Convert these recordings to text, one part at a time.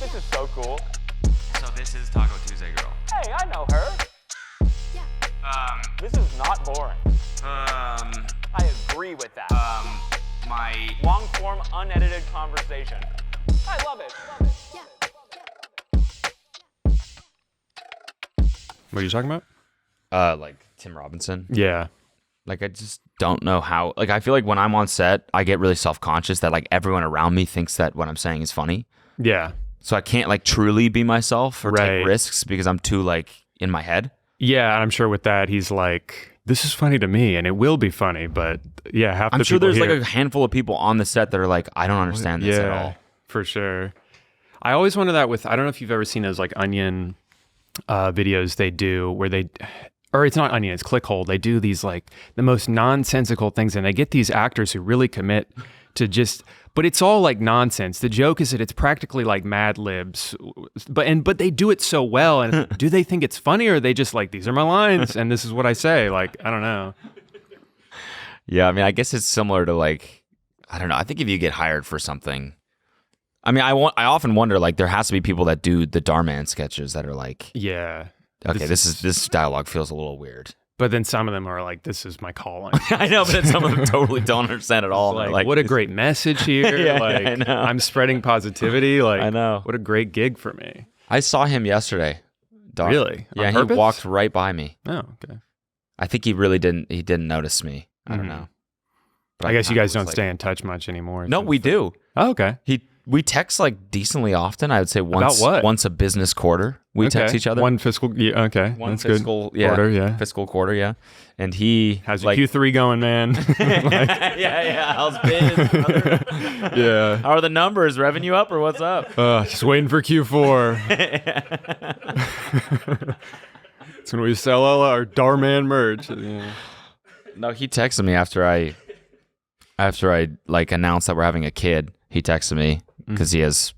This is so cool. So this is Taco Tuesday Girl. Hey, I know her. Yeah. This is not boring. I agree with that. My... Long-form, unedited conversation. I love it. What are you talking about? Like Tim Robinson. Yeah. Like, I just don't know how... Like, I feel like when I'm on set, I get really self-conscious that, like, everyone around me thinks that what I'm saying is funny. Yeah. So I can't, like, truly be myself or Right. take risks because I'm too, like, in my head. Yeah, and I'm sure with that, he's like, this is funny to me, and it will be funny, but yeah, half the I'm sure people there's, here, like, a handful of people on the set that are like, I don't understand this at all. For sure. I always wonder that with, I don't know if you've ever seen those, like, Onion videos they do where they... Or it's not Onion, it's Clickhole. They do these like the most nonsensical things, and they get these actors who really commit to just, but it's all like nonsense. The joke is that it's practically like Mad Libs, but they do it so well. And do they think it's funny, or are they just like, these are my lines and this is what I say? Like, I don't know. Yeah, I mean, I guess it's similar to like, I don't know. I think if you get hired for something, I mean, I often wonder, like, there has to be people that do the Dhar Mann sketches that are like, Yeah. okay, this dialogue feels a little weird. But then some of them are like, this is my calling. I know, but then some of them totally don't understand at all. Like, what a great message here. Yeah, like, I know. I'm spreading positivity. Like, I know. What a great gig for me. I saw him yesterday. Dhar. Really? On Yeah, he purpose? walked right by me. Oh, okay. I think he really didn't notice me. I don't know. But I guess you kinda guys don't was stay in touch much anymore. No, we do. Oh, okay. We text like decently often. I would say once About what? once a business quarter. We text each other. One fiscal, yeah, okay. One That's fiscal, good. Quarter, yeah. Fiscal quarter, yeah. And he How's your like, Q3 going, man? yeah. How's biz, brother? Yeah. How are the numbers? Revenue up or what's up? Just waiting for Q4. It's when we sell all our Dhar Mann merch. Yeah. No, he texted me after I like announced that we're having a kid. He texted me because he has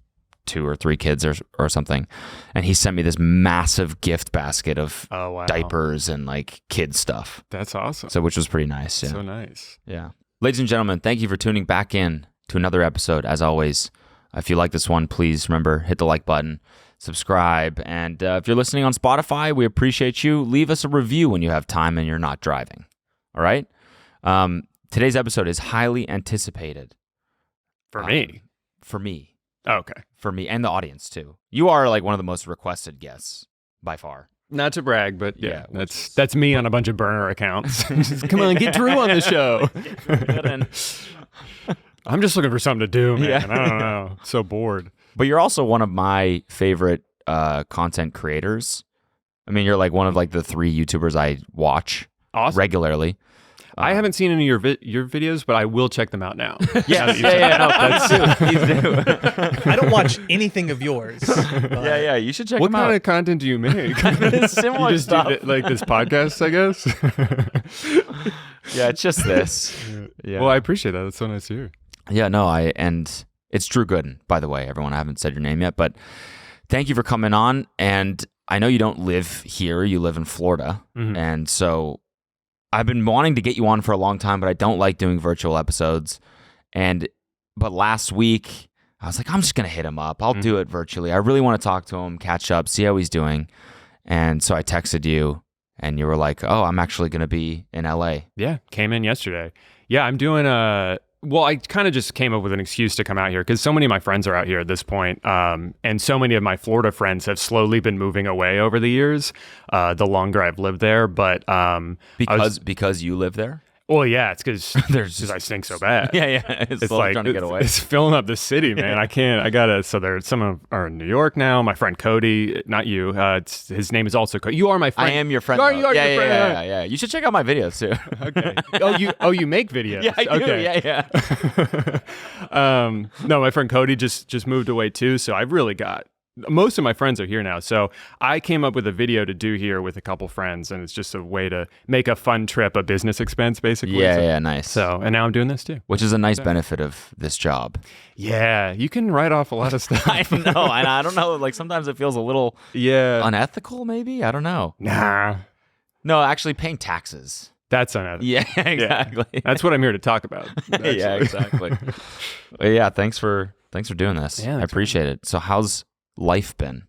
2 or 3 kids or something, and he sent me this massive gift basket of Oh, wow. diapers and like kid stuff. That's awesome. So which was pretty nice. Yeah. So nice. Yeah. Ladies and gentlemen, thank you for tuning back in to another episode. As always, if you like this one, please remember, hit the like button, subscribe, and if you're listening on Spotify, we appreciate you. Leave us a review when you have time and you're not driving. All right? Today's episode is highly anticipated. For me. For me. Oh, okay. For me and the audience, too. You are like one of the most requested guests by far. Not to brag, but Yeah, yeah, that's me on a bunch of burner accounts. Just, come on, get Drew on the show. I'm just looking for something to do, man. Yeah. I don't know. So bored. But you're also one of my favorite content creators. I mean, you're like one of like the 3 YouTubers I watch regularly. I haven't seen any of your videos, but I will check them out now. Yeah. Please do. I don't watch anything of yours. Yeah. You should check What them kind out. of content do you make? Similar You just stuff. do like this podcast, I guess. Yeah, it's just this. Yeah. Well, I appreciate that. That's so nice to hear. Yeah, no, and it's Drew Gooden, by the way. Everyone, I haven't said your name yet, but thank you for coming on. And I know you don't live here; you live in Florida, and so I've been wanting to get you on for a long time, but I don't like doing virtual episodes. But last week, I was like, I'm just gonna hit him up. I'll do it virtually. I really want to talk to him, catch up, see how he's doing. And so I texted you, and you were like, "Oh, I'm actually gonna be in LA." Yeah, came in yesterday. Yeah, I'm doing well, I kind of just came up with an excuse to come out here because so many of my friends are out here at this point, and so many of my Florida friends have slowly been moving away over the years, the longer I've lived there. But because you live there. Well, yeah, it's because I stink so bad. Yeah. It's slowly like trying to get away. It's filling up the city, man. I can't. I gotta. So there, some of are in New York now. My friend Cody, not you. His name is also Cody. You are my friend. I am your friend. You are though. your friend. Yeah. You should check out my videos too. Okay. You make videos. Yeah, I do. Okay. Yeah. No, my friend Cody just moved away too. So I've really got. Most of my friends are here now, so I came up with a video to do here with a couple friends, and it's just a way to make a fun trip a business expense, basically. Yeah, nice. So, and now I'm doing this too. Which is a nice benefit of this job. Yeah, you can write off a lot of stuff. I know, and I don't know, like sometimes it feels a little unethical, maybe? I don't know. Nah. No, actually paying taxes. That's unethical. Yeah, exactly. Yeah. That's what I'm here to talk about. Yeah, exactly. Well, yeah, thanks for doing this. Yeah, I appreciate it. So how's life been?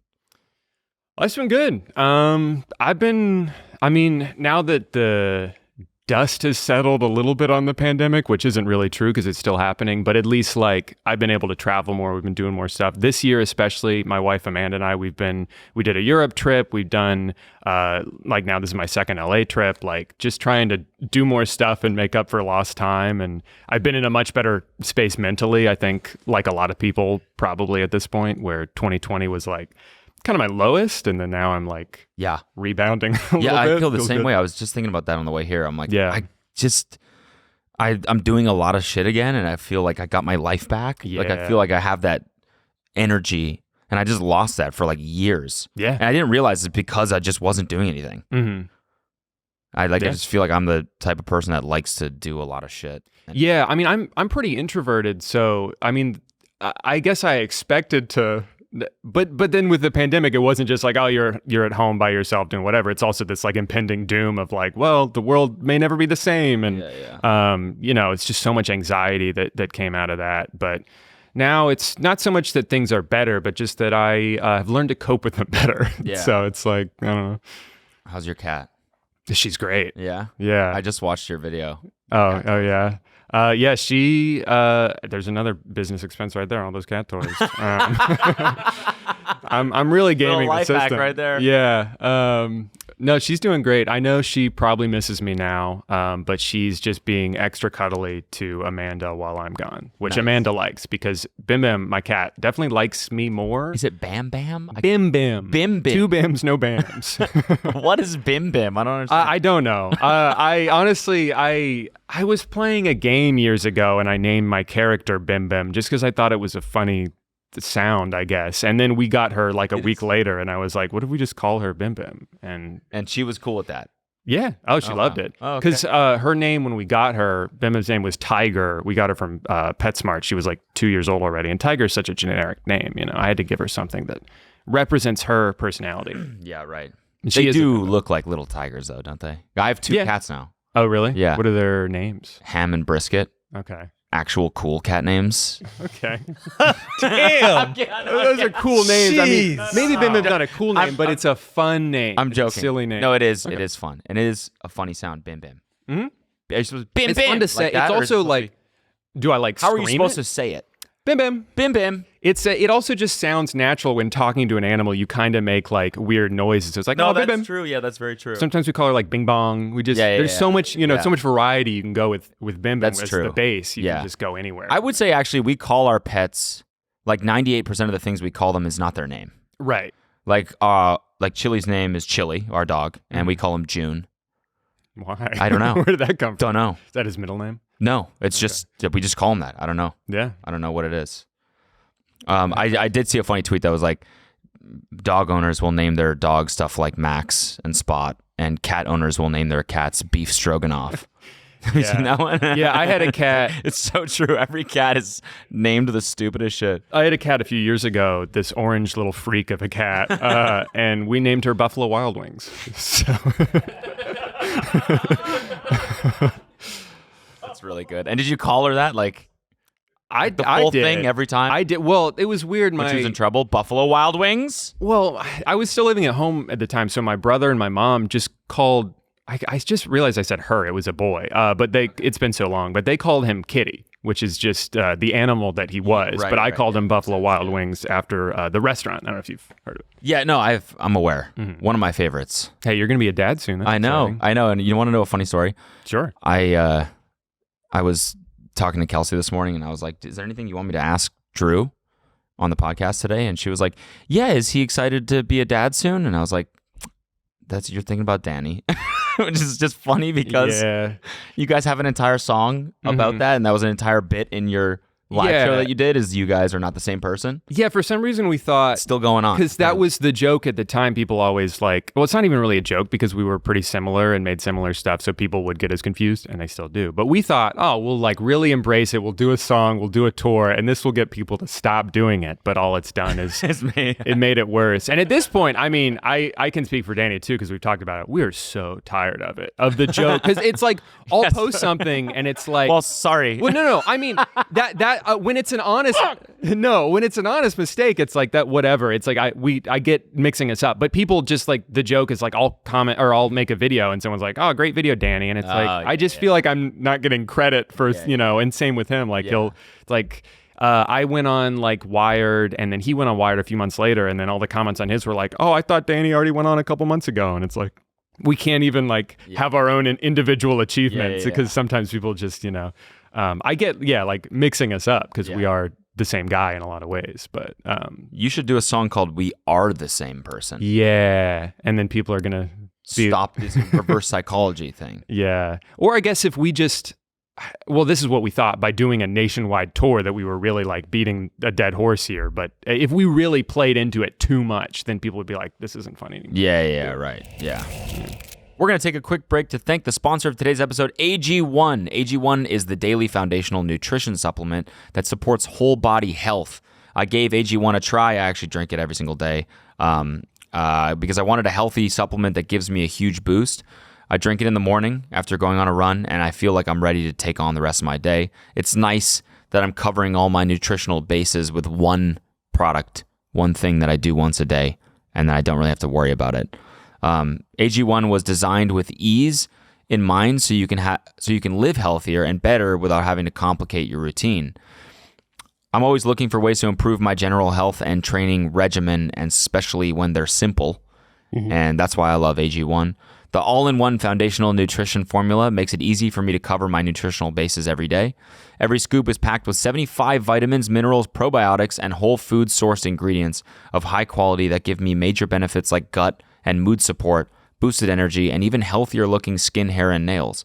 Life's been good. Now that the dust has settled a little bit on the pandemic, which isn't really true because it's still happening, but at least like I've been able to travel more. We've been doing more stuff this year, especially my wife Amanda and I. We did a Europe trip. We've done like now this is my second LA trip. Like just trying to do more stuff and make up for lost time. And I've been in a much better space mentally. I think like a lot of people probably at this point, where 2020 was like kind of my lowest, and then now I'm like rebounding a little bit. I feel the Feels same good. way. I was just thinking about that on the way here. I'm like, Yeah. I'm doing a lot of shit again, and I feel like I got my life back. Like I feel like I have that energy, and I just lost that for like years. Yeah. And I didn't realize it's because I just wasn't doing anything. Mm-hmm. I just feel like I'm the type of person that likes to do a lot of shit. Yeah, I mean, I'm pretty introverted, so I mean, I guess I expected to. But then with the pandemic, it wasn't just like, oh, you're at home by yourself doing whatever. It's also this like impending doom of like, well, the world may never be the same. And, it's just so much anxiety that came out of that. But now it's not so much that things are better, but just that I have learned to cope with them better. Yeah. So it's like, I don't know. How's your cat? She's great. Yeah? Yeah. I just watched your video. Oh, yeah. She, there's another business expense right there, all those cat toys. I'm really gaming the life system. hack right there. Yeah. No, she's doing great. I know she probably misses me now, but she's just being extra cuddly to Amanda while I'm gone, which Amanda likes because Bim Bim, my cat, definitely likes me more. Is it Bam Bam? Bim Bim. Bim Bim. Two Bims, no Bams. What is Bim Bim? I don't understand. I don't know. I honestly, I was playing a game years ago and I named my character Bim Bim just because I thought it was a funny sound, I guess. And then we got her like a week later and I was like, what if we just call her Bim Bim? And she was cool with that. Yeah. Oh, she loved it. Because her name, when we got her, Bim Bim's name was Tiger. We got her from PetSmart. She was like 2 years old already. And Tiger is such a generic name. You know, I had to give her something that represents her personality. Yeah, right. And They do look like little tigers though, don't they? I have two cats now. Oh, really? Yeah. What are their names? Ham and Brisket. Okay. Actual cool cat names. Okay. Damn. Those are cool names. I mean, Jeez. maybe Bim Bim's not a cool name, but it's a fun name. I'm It's joking. a silly name. No, it is. Okay. It is fun. And it is a funny sound. Bim Bim. Mm-hmm. Are you supposed to, Bim It's Bim. fun to say. Like that, it's or is it also supposed to like, do I like be, how are you scream supposed it? to say it? Bim Bim. Bim Bim. It also just sounds natural when talking to an animal. You kind of make like weird noises. So it's like, No, oh, that's Bim Bim. true. Yeah, that's very true. Sometimes we call her like Bing Bong. We just there's so much, so much variety you can go with Bim Bim. That's as true. the base. You can just go anywhere. I would say actually we call our pets like 98% of the things we call them is not their name. Right. Like Chili's name is Chili, our dog, and we call him June. Why? I don't know. Where did that come from? Don't know. Is that his middle name? No, it's just we just call him that. I don't know. Yeah. I don't know what it is. I did see a funny tweet that was like, dog owners will name their dog stuff like Max and Spot, and cat owners will name their cats Beef Stroganoff. Have you seen that one? Yeah, I had a cat. It's so true. Every cat is named the stupidest shit. I had a cat a few years ago, this orange little freak of a cat, and we named her Buffalo Wild Wings. So. That's really good. And did you call her that? Like, the I whole did. thing every time? I did. Well, it was weird. When she was in trouble? Buffalo Wild Wings? Well, I was still living at home at the time, so my brother and my mom just called. I just realized I said her. It was a boy, but it's been so long. But they called him Kitty, which is just the animal that he was. Right, but I right, called him Buffalo Wild Wings after the restaurant. I don't know if you've heard of it. Yeah, no, I'm aware. Mm-hmm. One of my favorites. Hey, you're gonna be a dad soon. That's I know. exciting. I know. And you want to know a funny story? Sure. I was talking to Kelsey this morning, and I was like, "Is there anything you want me to ask Drew on the podcast today?" And she was like, "Yeah, is he excited to be a dad soon?" And I was like, "You're thinking about Danny," which is just funny because you guys have an entire song about that, and that was an entire bit in your live show that you did. Is you guys are not the same person? Yeah, for some reason we thought It's still going on because that was the joke at the time. People always like, well, it's not even really a joke because we were pretty similar and made similar stuff, so people would get as confused, and they still do. But we thought, oh, we'll like really embrace it. We'll do a song, we'll do a tour, and this will get people to stop doing it. But all it's done is it made it worse. And at this point, I mean, I can speak for Danny too because we've talked about it. We're so tired of the joke because it's like I'll post something and it's like, well, sorry. Well, no. I mean that when it's an honest when it's an honest mistake, it's like that. Whatever. It's like I get mixing us up, but people just like the joke is like I'll comment or I'll make a video and someone's like, oh, great video, Danny, and it's like I just feel like I'm not getting credit for and same with him. Like he'll like. I went on like Wired, and then he went on Wired a few months later, and then all the comments on his were like, "Oh, I thought Danny already went on a couple months ago," and it's like we can't even like have our own individual achievements because sometimes people just I get like mixing us up because we are the same guy in a lot of ways, but you should do a song called "We Are the Same Person." Yeah, and then people are gonna stop this reverse psychology thing. Yeah, or I guess if we just. Well, this is what we thought by doing a nationwide tour that we were really like beating a dead horse here. But if we really played into it too much, then people would be like, this isn't funny anymore. Yeah, right. Yeah. We're going to take a quick break to thank the sponsor of today's episode, AG1. AG1 is the daily foundational nutrition supplement that supports whole body health. I gave AG1 a try. I actually drink it every single day because I wanted a healthy supplement that gives me a huge boost. I drink it in the morning after going on a run, and I feel like I'm ready to take on the rest of my day. It's nice that I'm covering all my nutritional bases with one product, one thing that I do once a day, and that I don't really have to worry about it. AG1 was designed with ease in mind, so you can live healthier and better without having to complicate your routine. I'm always looking for ways to improve my general health and training regimen, and especially when they're simple, and that's why I love AG1. The all-in-one foundational nutrition formula makes it easy for me to cover my nutritional bases every day. Every scoop is packed with 75 vitamins, minerals, probiotics, and whole food sourced ingredients of high quality that give me major benefits like gut and mood support, boosted energy, and even healthier looking skin, hair, and nails.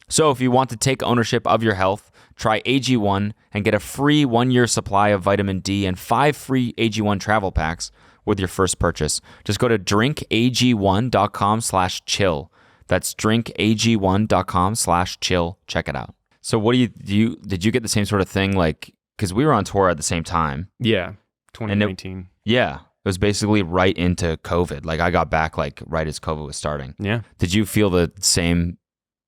So if you want to take ownership of your health, try AG1 and get a free 1-year supply of vitamin D and 5 free AG1 travel packs with your first purchase. Just go to drinkag1.com/chill. That's drinkag1.com/chill. Check it out. So what did you get the same sort of thing? Like, because we were on tour at the same time. Yeah, 2019. It was basically right into COVID. Like I got back like right as COVID was starting. Yeah. Did you feel the same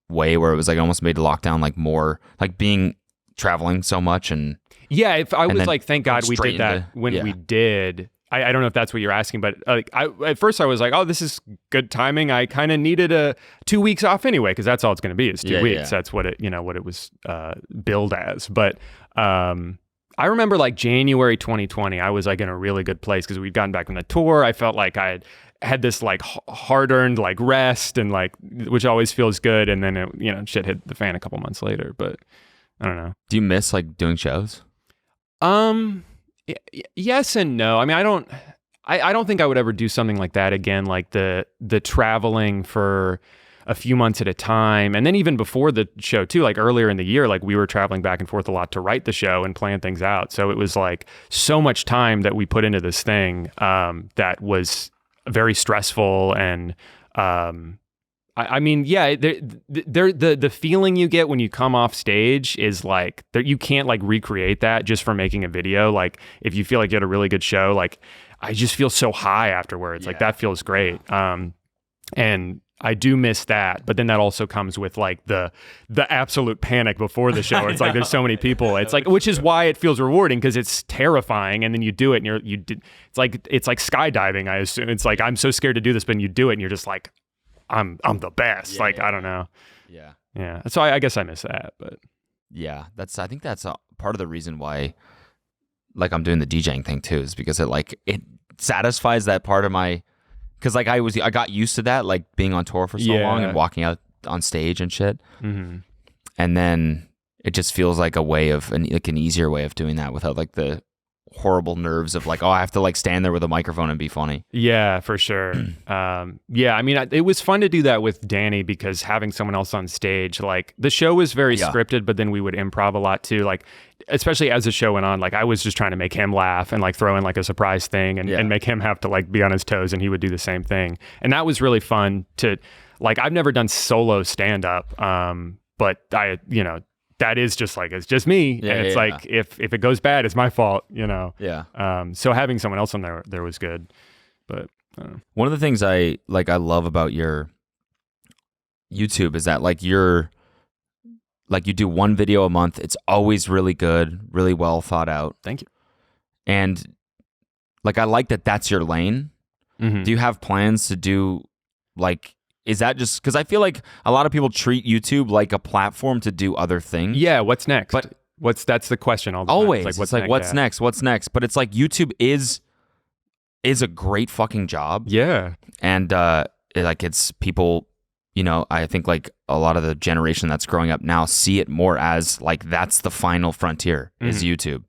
way where it was like almost made lockdown like more like being traveling so much and yeah, if I was like, thank God we did that when we did. I don't know if that's what you're asking, but at first I was like, oh, this is good timing. I kind of needed 2 weeks off anyway, because that's all it's going to be is 2 weeks. Yeah. That's what it was billed as. But I remember like January 2020, I was like in a really good place because we'd gotten back from the tour. I felt like I had this like hard-earned like rest and like, which always feels good. And then it, shit hit the fan a couple months later. But I don't know. Do you miss like doing shows? Yes and no. I mean, I don't think I would ever do something like that again, like the traveling for a few months at a time. And then even before the show too, like earlier in the year, like we were traveling back and forth a lot to write the show and plan things out. So it was like so much time that we put into this thing that was very stressful. And I mean, yeah, the feeling you get when you come off stage is like you can't like recreate that just from making a video. Like if you feel like you had a really good show, like I just feel so high afterwards. Like that feels great. And I do miss that, but then that also comes with like the absolute panic before the show. It's like there's so many people. It's like, which is why it feels rewarding because it's terrifying, and then you do it, and it's like skydiving. I assume it's like I'm so scared to do this, but then you do it, and you're just like, I'm the best. I don't know. Yeah. So I guess I miss that, but yeah, I think that's a part of the reason why, like I'm doing the DJing thing too, is because it satisfies that part of my. Because like I got used to that, like being on tour for so long and walking out on stage and shit, and then it just feels like an easier way of doing that without like the horrible nerves of like, oh, I have to like stand there with a microphone and be funny. Yeah, for sure. Yeah, I mean, it was fun to do that with Danny because having someone else on stage, like the show was very scripted, but then we would improv a lot too. Like, especially as the show went on, like I was just trying to make him laugh and like throw in like a surprise thing and make him have to like be on his toes, and he would do the same thing. And that was really fun to like, I've never done solo stand up. But that is just like, it's just me. And it's like, if it goes bad, it's my fault, Yeah. So having someone else on there was good. But I don't know. One of the things I love about your YouTube is that like you're like you do one video a month. It's always really good, really well thought out. Thank you. And like I like that that's your lane. Mm-hmm. Do you have plans to do like, is that just because I feel like a lot of people treat YouTube like a platform to do other things? Yeah, what's next? But that's the question all the always. time. It's like what's next? What's next? But it's like YouTube is a great fucking job. Yeah. And it's people, you know, I think like a lot of the generation that's growing up now see it more as like that's the final frontier is YouTube.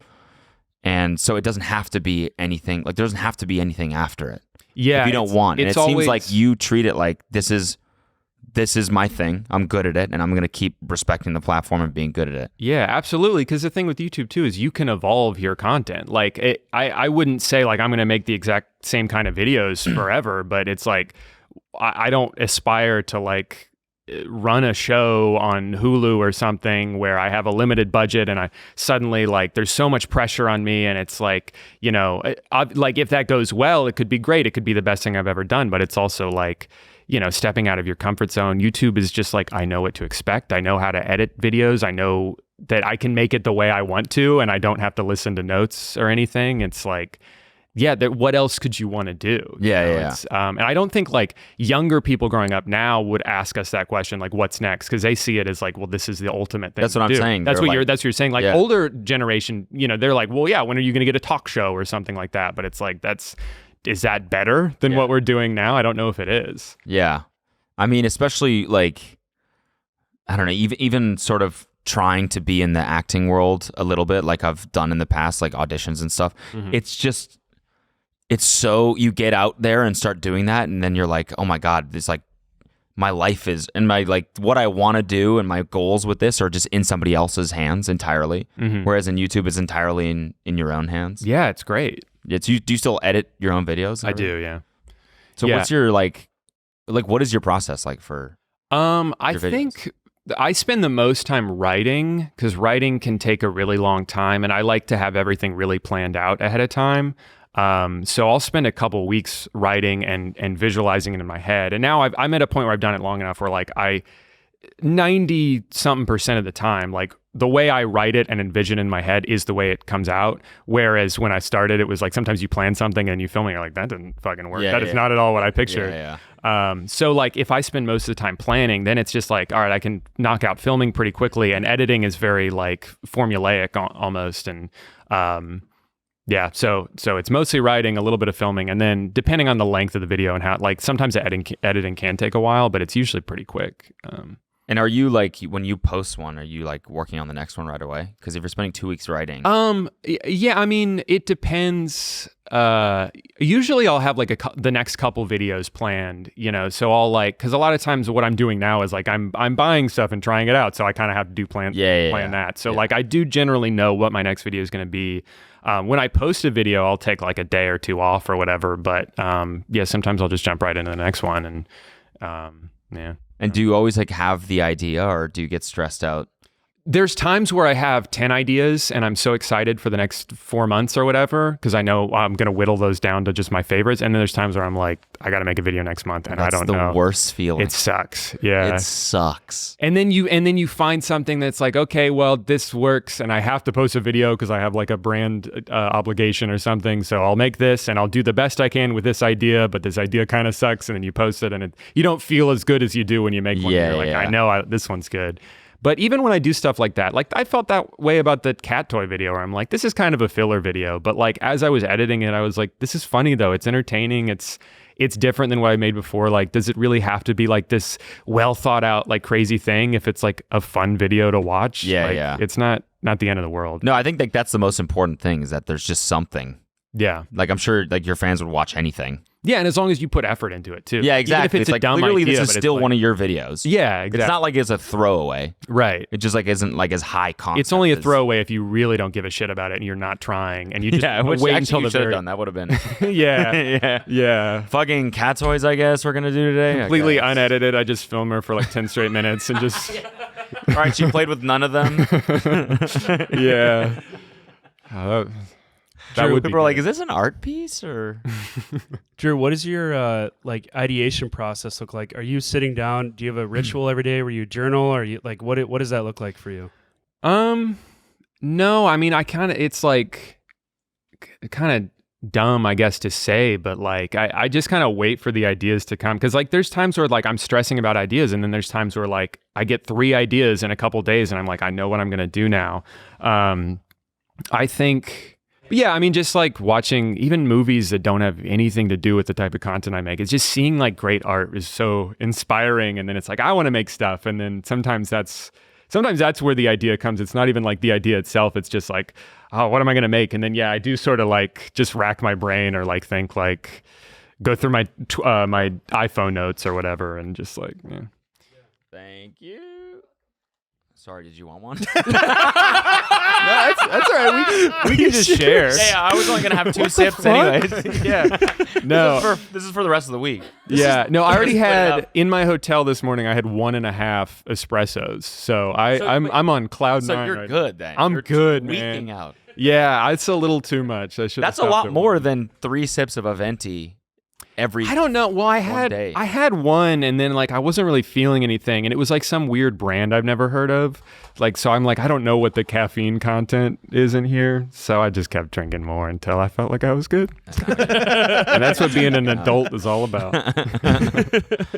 And so it doesn't have to be anything, like there doesn't have to be anything after it. Yeah. If you don't want. And it always, seems like you treat it like this is my thing. I'm good at it, and I'm going to keep respecting the platform and being good at it. Yeah, absolutely. Because the thing with YouTube too is you can evolve your content. Like I wouldn't say like I'm going to make the exact same kind of videos forever, but it's like I don't aspire to like run a show on Hulu or something where I have a limited budget and I suddenly like there's so much pressure on me, and it's like, you know, like if that goes well, it could be great. It could be the best thing I've ever done, but it's also like, you know, stepping out of your comfort zone. YouTube is just like, I know what to expect. I know how to edit videos. I know that I can make it the way I want to, and I don't have to listen to notes or anything. It's like, yeah, what else could you want to do? Yeah. And I don't think like younger people growing up now would ask us that question, like, what's next? Because they see it as like, well, this is the ultimate thing. That's what I'm saying. That's what like, that's what you're saying. Like older generation, you know, they're like, well, yeah, when are you going to get a talk show or something like that? But it's like, is that better than what we're doing now? I don't know if it is. Yeah. I mean, especially like, I don't know, even sort of trying to be in the acting world a little bit, like I've done in the past, like auditions and stuff. It's so, you get out there and start doing that, and then you're like, oh my God, it's like my life is, and my like what I want to do and my goals with this are just in somebody else's hands entirely. Whereas in YouTube, it's entirely in your own hands. Yeah, it's great. Do you still edit your own videos? I do, yeah. So what's your like what is your process like for I think I spend the most time writing, because writing can take a really long time, and I like to have everything really planned out ahead of time. So I'll spend a couple weeks writing and visualizing it in my head. And now I'm at a point where I've done it long enough where like 90-something% of the time, like the way I write it and envision in my head is the way it comes out. Whereas when I started, it was like sometimes you plan something and you film it, you're like, that didn't fucking work. That is not at all what I pictured. So like if I spend most of the time planning, then it's just like, all right, I can knock out filming pretty quickly, and editing is very like formulaic almost. And yeah, so it's mostly writing, a little bit of filming, and then depending on the length of the video and how, like sometimes the editing can take a while, but it's usually pretty quick. And are you like, when you post one, are you like working on the next one right away? Because if you're spending 2 weeks writing, yeah, I mean, it depends. Usually I'll have like the next couple videos planned, you know, so I'll like, because a lot of times what I'm doing now is like I'm buying stuff and trying it out, so I kind of have to plan that. So like I do generally know what my next video is going to be. When I post a video, I'll take like a day or two off or whatever, but yeah, sometimes I'll just jump right into the next one. And yeah. And do you always like have the idea, or do you get stressed out? There's times where I have 10 ideas and I'm so excited for the next 4 months or whatever, because I know I'm going to whittle those down to just my favorites. And then there's times where I'm like, I got to make a video next month, and I don't know. That's the worst feeling. It sucks. Yeah. It sucks. And then you find something that's like, okay, well, this works, and I have to post a video because I have like a brand obligation or something. So I'll make this and I'll do the best I can with this idea, but this idea kind of sucks. And then you post it, and you don't feel as good as you do when you make one. You're like, I know this one's good. But even when I do stuff like that, like I felt that way about the cat toy video, where I'm like, this is kind of a filler video. But like as I was editing it, I was like, this is funny though. It's entertaining. It's different than what I made before. Like, does it really have to be like this well thought out, like crazy thing if it's like a fun video to watch? It's not the end of the world. No, I think like that's the most important thing, is that there's just something. Yeah. Like I'm sure like your fans would watch anything. Yeah, and as long as you put effort into it too. Yeah, exactly. Even if it's a like, dumb clearly idea, this is still one of your videos. Yeah, exactly. It's not like it's a throwaway. Right. It just like isn't like as high concept. It's only a throwaway if you really don't give a shit about it and you're not trying, and you just wait until the very done. That would have been yeah. Fucking cat toys, I guess we're gonna do today. Completely unedited. I just film her for like 10 straight minutes and just all right, she played with none of them. Yeah. That Drew, would be People are like, good. is this an art piece or? Drew, what does your ideation process look like? Are you sitting down? Do you have a ritual every day where you journal? Or you like what does that look like for you? No, I mean, it's like kind of dumb, I guess, to say, but like I just kind of wait for the ideas to come, because like there's times where like I'm stressing about ideas, and then there's times where like I get 3 ideas in a couple days and I'm like, I know what I'm gonna do now. I think, yeah, I mean, just like watching even movies that don't have anything to do with the type of content I make, it's just seeing like great art is so inspiring, and then it's like I want to make stuff, and then sometimes that's where the idea comes. It's not even like the idea itself. It's just like, oh, what am I going to make? And then, yeah, I do sort of like just rack my brain or like think like go through my my iPhone notes or whatever and just like, yeah. Thank you. Sorry, did you want one? No, that's all right. We can just share. Hey, I was only gonna have 2 sips anyways. Yeah. No. This is for the rest of the week. Yeah. No, I already Just put it had up. in my hotel this morning. I had 1.5 espressos. So I'm on cloud So 9 you're right good then. I'm You're good, tweaking man. out. Yeah, it's a little too much. I should. That's a lot more than 3 sips of a venti every. I don't know. Well, I day. had one, and then like I wasn't really feeling anything, and it was like some weird brand I've never heard of. Like, so I'm like, I don't know what the caffeine content is in here, so I just kept drinking more until I felt like I was good. And that's what being an adult is all about.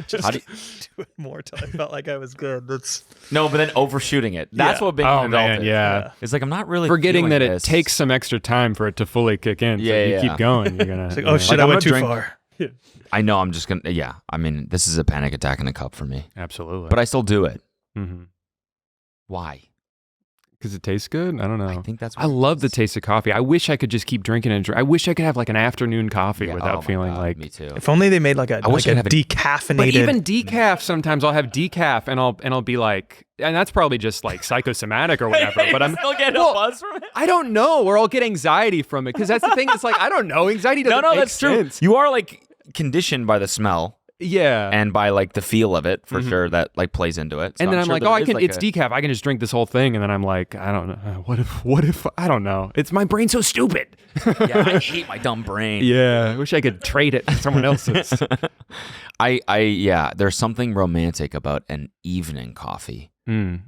Just How do do it more till I felt like I was good. That's No, but then overshooting it. That's Yeah. what being Oh an adult man, is. yeah. It's like I'm not really Forgetting that feeling it this. takes some extra time for it to fully kick in. So Yeah, you yeah. keep going. You're gonna. like, oh shit, I'm I went gonna too drink- far. I know. I'm just gonna. Yeah. I mean, this is a panic attack in a cup for me, Absolutely. but I still do it. Mm-hmm. Why? Because it tastes good. I don't know. I think that's. What I it love the is. taste of coffee. I wish I could just keep drinking and drink. I wish I could have like an afternoon coffee Yeah, without oh my feeling God, like. me too. If only they made like a, I wish like I'd a have a- decaffeinated. But even decaf, sometimes I'll have decaf and I'll be like, and that's probably just like psychosomatic or whatever. But I'm still getting well, a buzz from it. I don't know, or I'll get anxiety from it because that's the thing. It's like I don't know. Anxiety doesn't No, make that's sense. true. You are like conditioned by the smell Yeah. and by like the feel of it for sure. That like plays into it. So And then I'm sure like, there oh, I is, can. like, It's a- decaf. I can just drink this whole thing. And then I'm like, I don't know. What if? I don't know. It's my brain's so stupid. Yeah, I hate my dumb brain. Yeah. I wish I could trade it for someone else's. Yeah. There's something romantic about an evening coffee.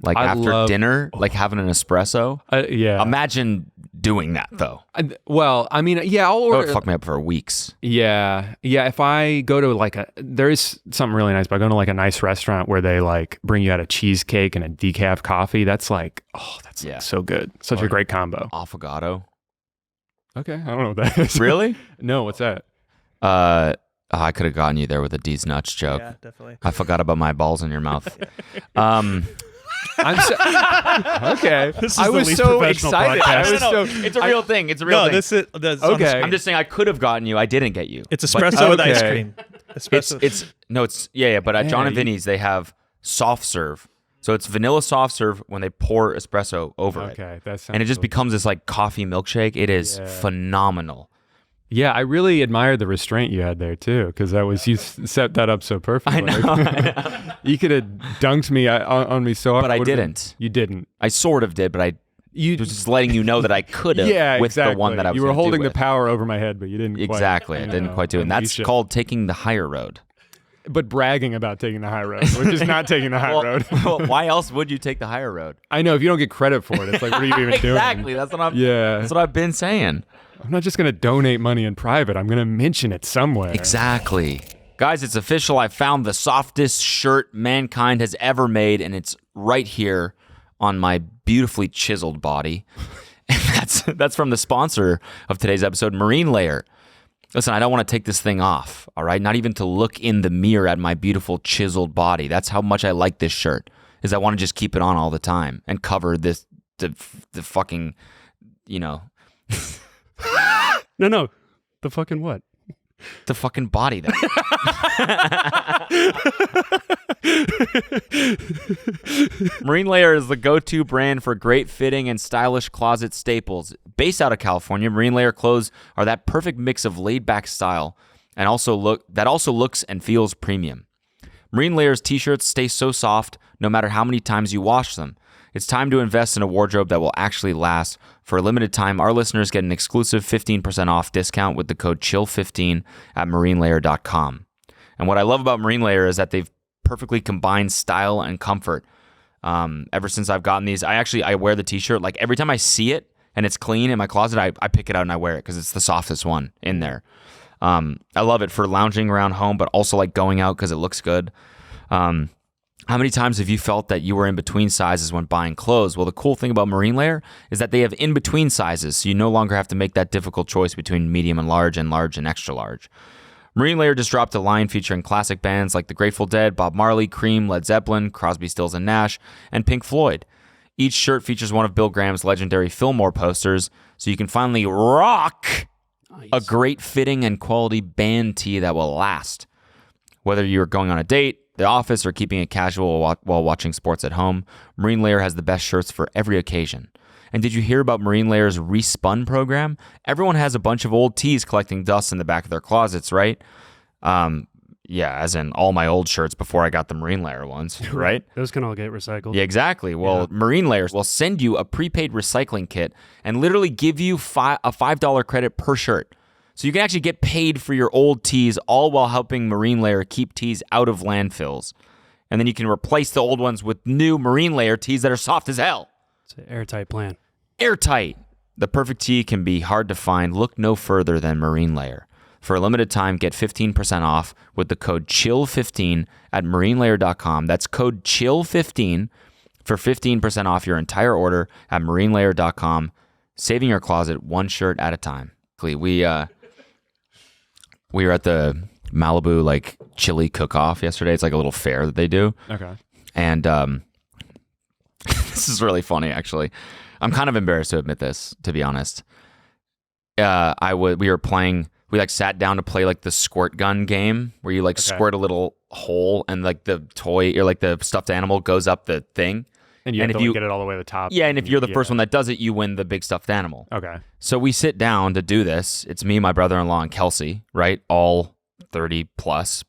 Like I after love- dinner, like having an espresso. Yeah. Imagine doing that though. Well, I mean, yeah, I'll That order. would fuck me up for weeks. Yeah. If I go to like there is something really nice, but I go to like a nice restaurant where they like bring you out a cheesecake and a decaf coffee. That's like, oh, that's Yeah. like so good. Such a great combo. Affogato. Okay. I don't know what that is. Really? No, what's that? I could have gotten you there with a Deez Nuts'd joke. Yeah, definitely. I forgot about my balls in your mouth. I'm so, okay. This is I the was least so professional excited. podcast. I was so, it's a real thing. It's a real No, thing. this is that's Okay. I'm just saying I could have gotten you. I didn't get you. It's But espresso with ice okay. cream. Espresso. But at John and Yeah, Vinny's they have soft serve. So it's vanilla soft serve when they pour espresso over it. okay. That sounds And it just delicious. becomes this like coffee milkshake. It is Yeah. phenomenal. Yeah, I really admired the restraint you had there too, because that was you set that up so perfectly. I know. You could have dunked me on me so hard. But I Would've been- didn't. You didn't. I sort of did, but I You was just letting you know that I could have yeah, with exactly. the one that I was You were gonna do holding the with. power over my head, but you didn't. Exactly. I Quite, didn't quite do it. And that's unleash it. called taking the higher road. But bragging about taking the high road, which is not taking the high road. well, why else would you take the higher road? I know if you don't get credit for it, it's like, what are you even doing? Exactly. That's what I'm. Yeah. That's what I've been saying. I'm not just going to donate money in private. I'm going to mention it somewhere. Exactly. Guys, it's official. I found the softest shirt mankind has ever made, and it's right here on my beautifully chiseled body. And that's from the sponsor of today's episode, Marine Layer. Listen, I don't want to take this thing off, all right? Not even to look in the mirror at my beautiful chiseled body. That's how much I like this shirt, is I want to just keep it on all the time and cover the fucking, No. The fucking what? the fucking body that Marine Layer is the go-to brand for great fitting and stylish closet staples. Based out of California, Marine Layer clothes are that perfect mix of laid-back style and also looks and feels premium. Marine Layer's t-shirts stay so soft no matter how many times you wash them. It's time to invest in a wardrobe that will actually last. For a limited time, our listeners get an exclusive 15% off discount with the code CHILL15 at marinelayer.com. And what I love about Marine Layer is that they've perfectly combined style and comfort. Ever since I've gotten these, I wear the t-shirt. Like every time I see it and it's clean in my closet, I pick it out and I wear it because it's the softest one in there. I love it for lounging around home, but also like going out because it looks good. How many times have you felt that you were in between sizes when buying clothes? Well, the cool thing about Marine Layer is that they have in between sizes, so you no longer have to make that difficult choice between medium and large and extra large. Marine Layer just dropped a line featuring classic bands like the Grateful Dead, Bob Marley, Cream, Led Zeppelin, Crosby, Stills and Nash, and Pink Floyd. Each shirt features one of Bill Graham's legendary Fillmore posters, so you can finally rock a great fitting and quality band tee that will last. Whether you're going on a date, the office, or keeping it casual while watching sports at home, Marine Layer has the best shirts for every occasion. And did you hear about Marine Layer's Respun program? Everyone has a bunch of old tees collecting dust in the back of their closets, right? Yeah, as in all my old shirts before I got the Marine Layer ones, right? Those can all get recycled. Yeah, exactly. Well, Marine Layers will send you a prepaid recycling kit and literally give you a $5 credit per shirt. So you can actually get paid for your old tees, all while helping Marine Layer keep tees out of landfills. And then you can replace the old ones with new Marine Layer tees that are soft as hell. It's an airtight plan. Airtight. The perfect tee can be hard to find. Look no further than Marine Layer. For a limited time, get 15% off with the code CHILL15 at marinelayer.com. That's code CHILL15 for 15% off your entire order at marinelayer.com. Saving your closet one shirt at a time. We were at the Malibu like chili cook-off yesterday. It's like a little fair that they do. Okay. And this is really funny, actually. I'm kind of embarrassed to admit this, to be honest. We were playing. We like sat down to play like the squirt gun game, where you like squirt a little hole and like the toy or like the stuffed animal goes up the thing. And you have to get it all the way to the top. Yeah, and if you're the first one that does it, you win the big stuffed animal. Okay. So we sit down to do this. It's me, my brother-in-law, and Kelsey, right? All 30 plus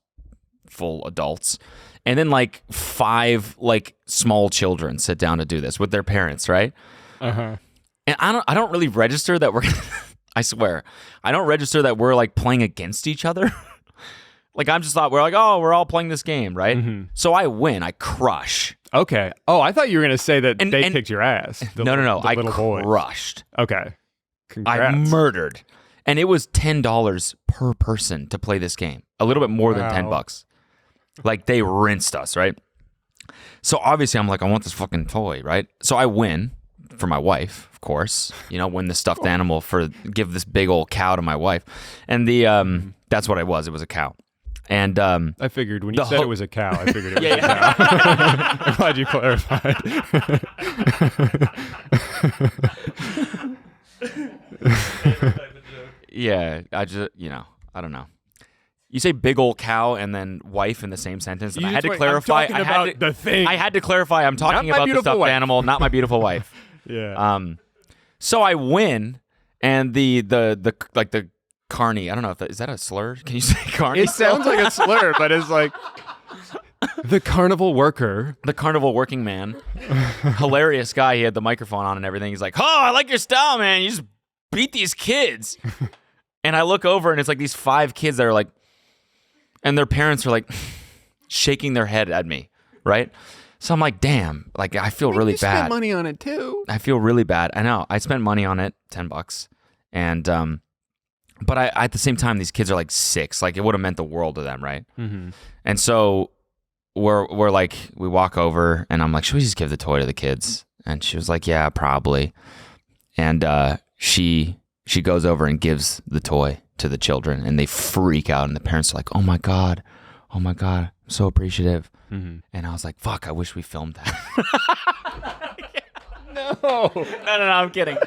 full adults. And then like 5 like small children sit down to do this with their parents, right? Uh-huh. And I don't really register that we're I swear. I don't register that we're like playing against each other. Like I'm just thought we're like, oh, we're all playing this game, right? Mm-hmm. So I win. I crush. Okay. Oh, I thought you were going to say that they kicked your ass. No. I little crushed. Okay. Congrats. I murdered. And it was $10 per person to play this game. A little bit more than $10. Like they rinsed us, right? So obviously I'm like, I want this fucking toy, right? So I win for my wife, of course. You know, win the stuffed animal give this big old cow to my wife. And that's what it was. It was a cow. And I figured when you said it was a cow, I figured it was a cow. I'm glad you clarified. Yeah, I don't know. You say big old cow and then wife in the same sentence. And I had to clarify. I'm talking about the thing. I had to clarify. I'm talking about the stuffed animal, not my beautiful wife. Yeah. So I win, and the carny. I don't know if is that a slur? Can you say carny? It sounds like a slur, but it's like the carnival worker. The carnival working man. Hilarious guy. He had the microphone on and everything. He's like, oh, I like your style, man. You just beat these kids. And I look over and it's like these 5 kids that are like, and their parents are like shaking their head at me, right? So I'm like, damn, like I feel really bad. You spent money on it too. I feel really bad. I know. I spent money on it, $10. And but I at the same time, these kids are like 6. Like it would have meant the world to them, right? Mm-hmm. And so we're like, we walk over and I'm like, should we just give the toy to the kids? And she was like, yeah, probably. And she goes over and gives the toy to the children, and they freak out, and the parents are like, oh my god, I'm so appreciative. Mm-hmm. And I was like, fuck, I wish we filmed that. No. No. No, I'm kidding.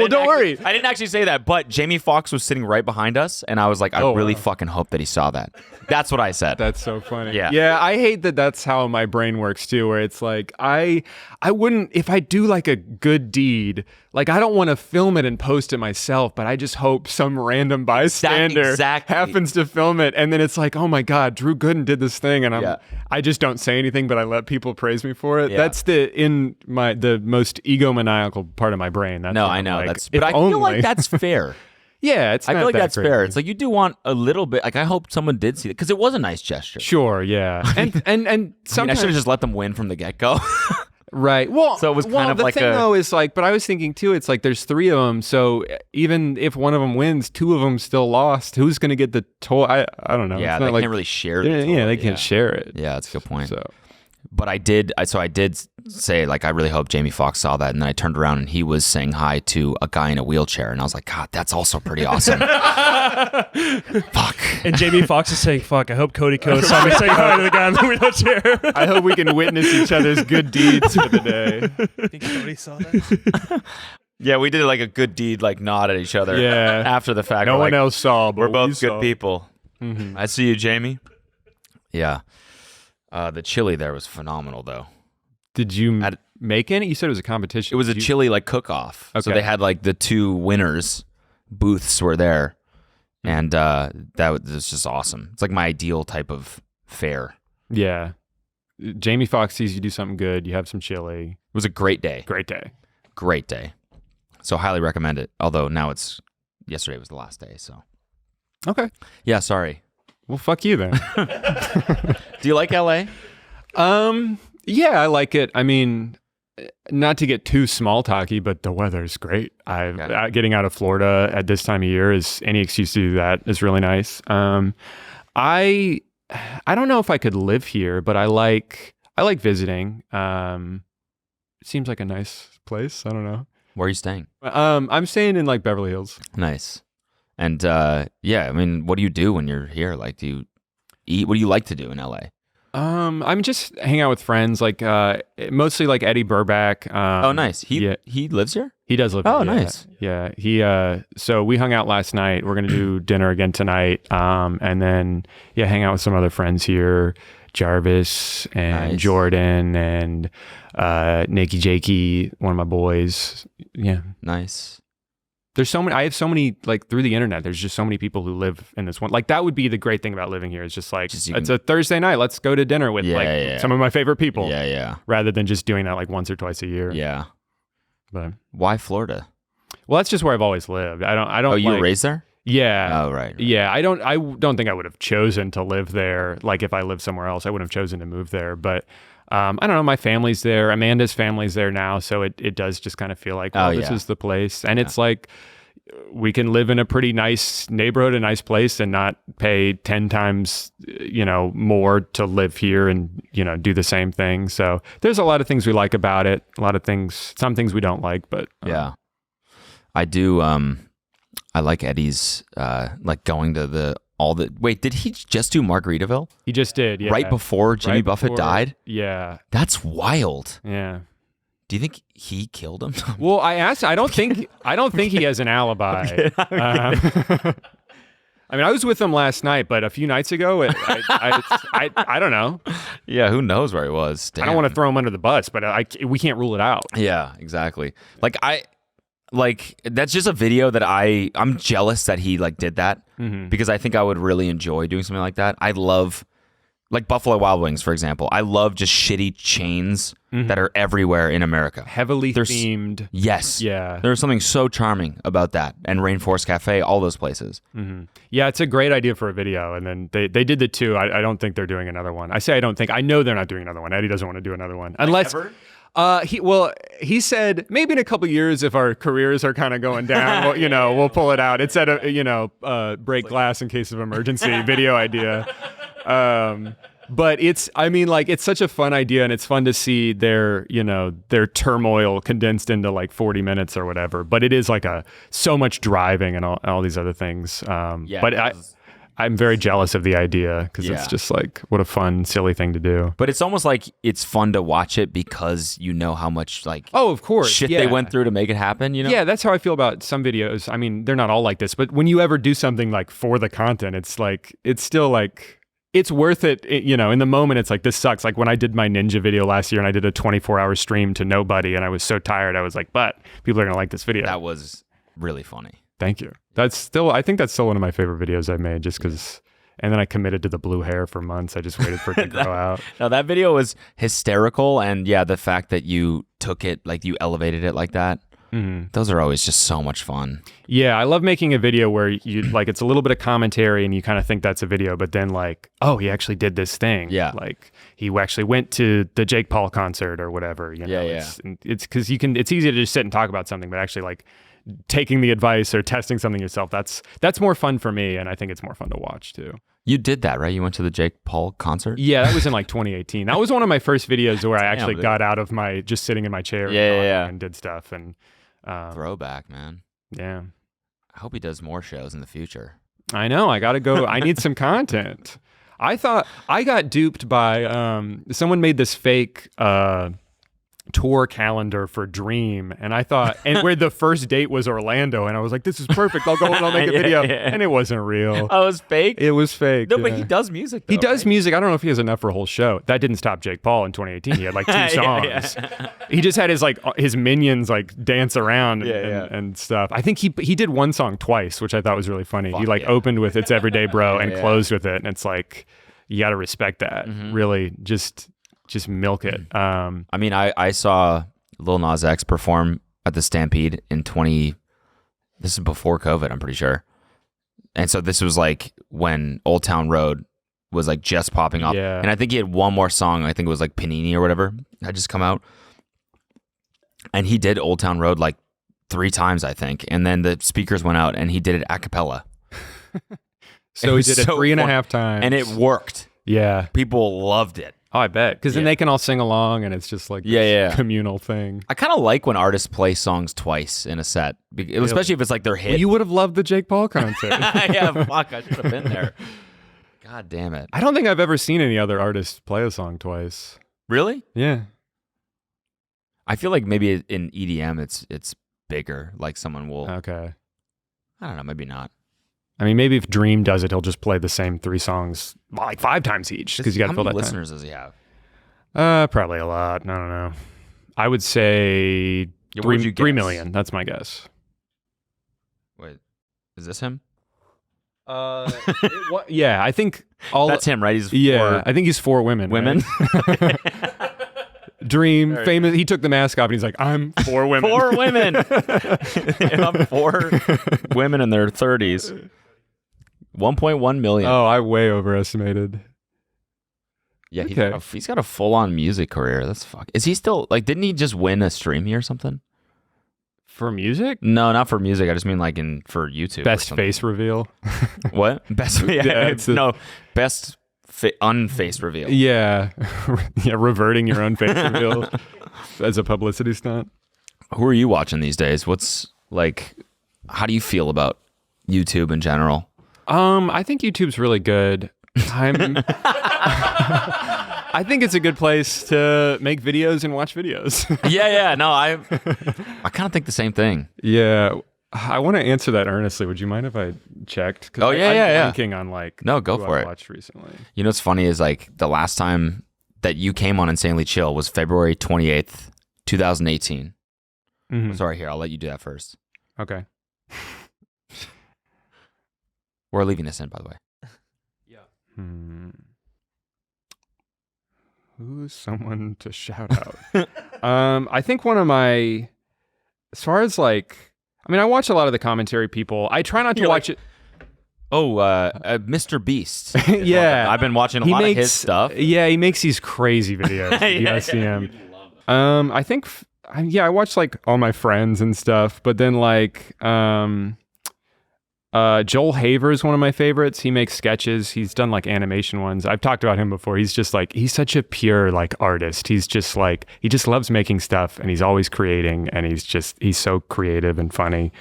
Don't worry. I didn't actually say that, but Jamie Foxx was sitting right behind us, and I was like, I really fucking hope that he saw that. That's what I said. That's so funny. Yeah. Yeah, I hate that that's how my brain works too, where it's like I wouldn't, if I do like a good deed, like I don't want to film it and post it myself, but I just hope some random bystander happens to film it, and then it's like, oh my God, Drew Gooden did this thing, and I just don't say anything, but I let people praise me for it. Yeah. That's the most egomaniacal part of my brain. That's I know. like, But I feel like that's fair. Yeah, I feel like that's fair. It's like you do want a little bit. Like I hope someone did see it because it was a nice gesture. Sure, yeah, and sometimes I should have just let them win from the get go. Right. Well, so it was kind of the like thing though is like, but I was thinking too, it's like there's 3 of them. So even if one of them wins, 2 of them still lost. Who's going to get the toy? I don't know. Yeah, it's not they can't really share it. Yeah, they can't share it. Yeah, that's a good point. So. But I did say, like, I really hope Jamie Foxx saw that. And then I turned around and he was saying hi to a guy in a wheelchair. And I was like, God, that's also pretty awesome. Fuck. And Jamie Foxx is saying, fuck, I hope Cody saw me saying hi to the guy in the wheelchair. I hope we can witness each other's good deeds for the day. I think Cody saw that. Yeah, we did like a good deed, like nod at each other after the fact. No one else saw, but we're both good saw. people. Mm-hmm. I see you, Jamie. Yeah. The chili there was phenomenal, though. Did you make any? You said it was a competition. It was a chili like cook-off. Okay. So they had like the 2 winners booths were there, and that was just awesome. It's like my ideal type of fair. Yeah. Jamie Foxx sees you do something good. You have some chili. It was a great day. Great day. Great day. So highly recommend it. Although now yesterday was the last day. So. Okay. Yeah. Sorry. Well, fuck you then. Do you like LA? Yeah, I like it. I mean, not to get too small talky, but the weather's great. Getting out of Florida at this time of year is any excuse to do that is really nice. I don't know if I could live here, but I like visiting. It seems like a nice place. I don't know. Where are you staying? I'm staying in like Beverly Hills. Nice. And yeah, I mean, what do you do when you're here? Like, do you eat? What do you like to do in LA? I'm just hang out with friends, like mostly like Eddy Burback. Oh, nice. He lives here? He does live here. Oh, nice. Yeah. He so we hung out last night. We're gonna do dinner again tonight. And then hang out with some other friends here. Jarvis and Jordan and Nikki Jakey, one of my boys. Yeah. Nice. There's so many. I have so many, like, through the internet. There's just so many people who live in this one. Like, that would be the great thing about living here. Is just like it's a Thursday night. Let's go to dinner with some of my favorite people. Yeah. Rather than just doing that like once or twice a year. Yeah. But why Florida? Well, that's just where I've always lived. I don't. Oh, you were raised there? Yeah. Oh, right. Yeah. I don't think I would have chosen to live there. Like, if I lived somewhere else, I wouldn't have chosen to move there. But I don't know. My family's there. Amanda's family's there now, so it does just kind of feel like, this is the place. And it's like, we can live in a pretty nice neighborhood, a nice place, and not pay 10 times, more to live here and, do the same thing. So there's a lot of things we like about it. Some things we don't like, but yeah, I do. I like Eddy's, like going to wait, did he just do Margaritaville? He just did. Yeah. Right before Jimmy Buffett died? Yeah. That's wild. Yeah. Do you think he killed him? Well, I asked. I don't think he has an alibi. I mean, I was with him last night, but a few nights ago, I don't know. Yeah, who knows where he was? Damn. I don't want to throw him under the bus, but we can't rule it out. Yeah, exactly. That's just a video that I'm jealous that he did that because I think I would really enjoy doing something like that. I love. Like Buffalo Wild Wings, for example. I love just shitty chains that are everywhere in America. Heavily themed. Yes. Yeah. There's something so charming about that. And Rainforest Cafe, all those places. Mm-hmm. Yeah, it's a great idea for a video. And then they did the 2. I don't think they're doing another one. I say I don't think. I know they're not doing another one. Eddy doesn't want to do another one. Unless... He said maybe in a couple years if our careers are kind of going down, we'll pull it out. It's at a break glass in case of emergency video idea. But it's such a fun idea, and it's fun to see their turmoil condensed into like 40 minutes or whatever. But it is like so much driving and all these other things. But I'm very jealous of the idea because Yeah. it's just like what a fun, silly thing to do. But it's almost like it's fun to watch it because you know how much like Oh, of course, shit yeah. they went through to make it happen. You know? Yeah, that's how I feel about some videos. I mean, they're not all like this, but when you ever do something like for the content, it's like it's still like it's worth it. You know, in the moment, it's like this sucks. Like when I did my ninja video last year and I did a 24-hour stream to nobody, and I was so tired, I was like, but people are gonna like this video. That was really funny. Thank you. I think that's still one of my favorite videos I made, just because. And then I committed to the blue hair for months. I just waited for it to grow out. Now that video was hysterical, and yeah, the fact that you took it, like you elevated it like that, those are always just so much fun. Yeah, I love making a video where you like it's a little bit of commentary and you kind of think that's a video, but then like, oh, he actually did this thing. Yeah, like he actually went to the Jake Paul concert or whatever. You know, it's because it's easy to just sit and talk about something, but actually like taking the advice or testing something yourself, that's more fun for me, and I think it's more fun to watch too. You did that, right? You went to the Jake Paul concert? Yeah, that was in like 2018. That was one of my first videos where I actually got out of my just sitting in my chair and did stuff. And throwback, man. Yeah. I hope he does more shows in the future. I know. I got to go. I need some content. I thought I got duped by someone made this fake tour calendar for Dream, and I thought, and where the first date was Orlando, and I was like, this is perfect. I'll go and I'll make a video. And it wasn't real. Oh, it was fake? It was fake. No, but he does music, though, He does right? music. I don't know if he has enough for a whole show. That didn't stop Jake Paul in 2018. He had like 2 songs. He just had his minions like dance around and stuff. I think he did one song twice, which I thought was really funny. He opened with "It's Everyday Bro" and closed with it, and it's like you got to respect that. Really, just milk it. I mean, I saw Lil Nas X perform at the Stampede in this is before COVID, I'm pretty sure. And so this was like when Old Town Road was like just popping up. Yeah. And I think he had one more song. I think it was like Panini or whatever had just come out. And he did Old Town Road like 3 times, I think. And then the speakers went out and he did it a cappella. So he did it 3.5 times. And it worked. Yeah. People loved it. Oh, I bet. Because then they can all sing along, and it's just like this communal thing. I kind of like when artists play songs twice in a set, especially if it's like their hit. Well, you would have loved the Jake Paul concert. Yeah, fuck, I should have been there. God damn it. I don't think I've ever seen any other artist play a song twice. Really? Yeah. I feel like maybe in EDM it's bigger. Like someone will. Okay. I don't know. Maybe not. I mean, maybe if Dream does it, he'll just play the same 3 songs like 5 times each because you got to fill that How many time. listeners does he have? Probably a lot. I don't know. I would say Yeah, what'd you 3 guess? million. That's my guess. Wait, is this him? Yeah, I think all. That's him, right? He's I think he's 4 women. women. Right? Dream, famous. He took the mask off and he's like, "I'm 4 women." 4 women. I'm 4 women in their 30s. 1.1 million. Oh, I way overestimated. Yeah, okay. He's got a full-on music career. That's fuck. Is he still like? Didn't he just win a Streamy or something? For music? No, not for music. I just mean like for YouTube. Best face reveal. What? Best? Yeah, best unfaced reveal. Yeah, yeah. Reverting your own face reveal as a publicity stunt. Who are you watching these days? What's like? How do you feel about YouTube in general? I think YouTube's really good. I think it's a good place to make videos and watch videos. Yeah. No, I kind of think the same thing. Yeah. I want to answer that earnestly. Would you mind if I checked? Oh, yeah. I'm blanking on like No, go who for I it. watched recently. You know what's funny is like the last time that you came on Insanely Chill was February 28th, 2018. Mm-hmm. Sorry, here, I'll let you do that first. Okay. We're leaving this in, by the way. Who's someone to shout out? I think one of my, as far as like, I mean, I watch a lot of the commentary people. I try not to watch it. Oh, Mr. Beast. Yeah. I've been watching a lot of his stuff. Yeah, he makes these crazy videos. You guys see him. I think, I watch like all my friends and stuff, but then like, Joel Haver is one of my favorites. He makes sketches. He's done like animation ones. I've talked about him before. He's just like, he's such a pure like artist. He's just like, he just loves making stuff and he's always creating and he's so creative and funny.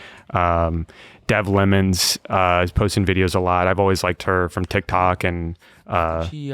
Dev Lemons is posting videos a lot. I've always liked her from TikTok and She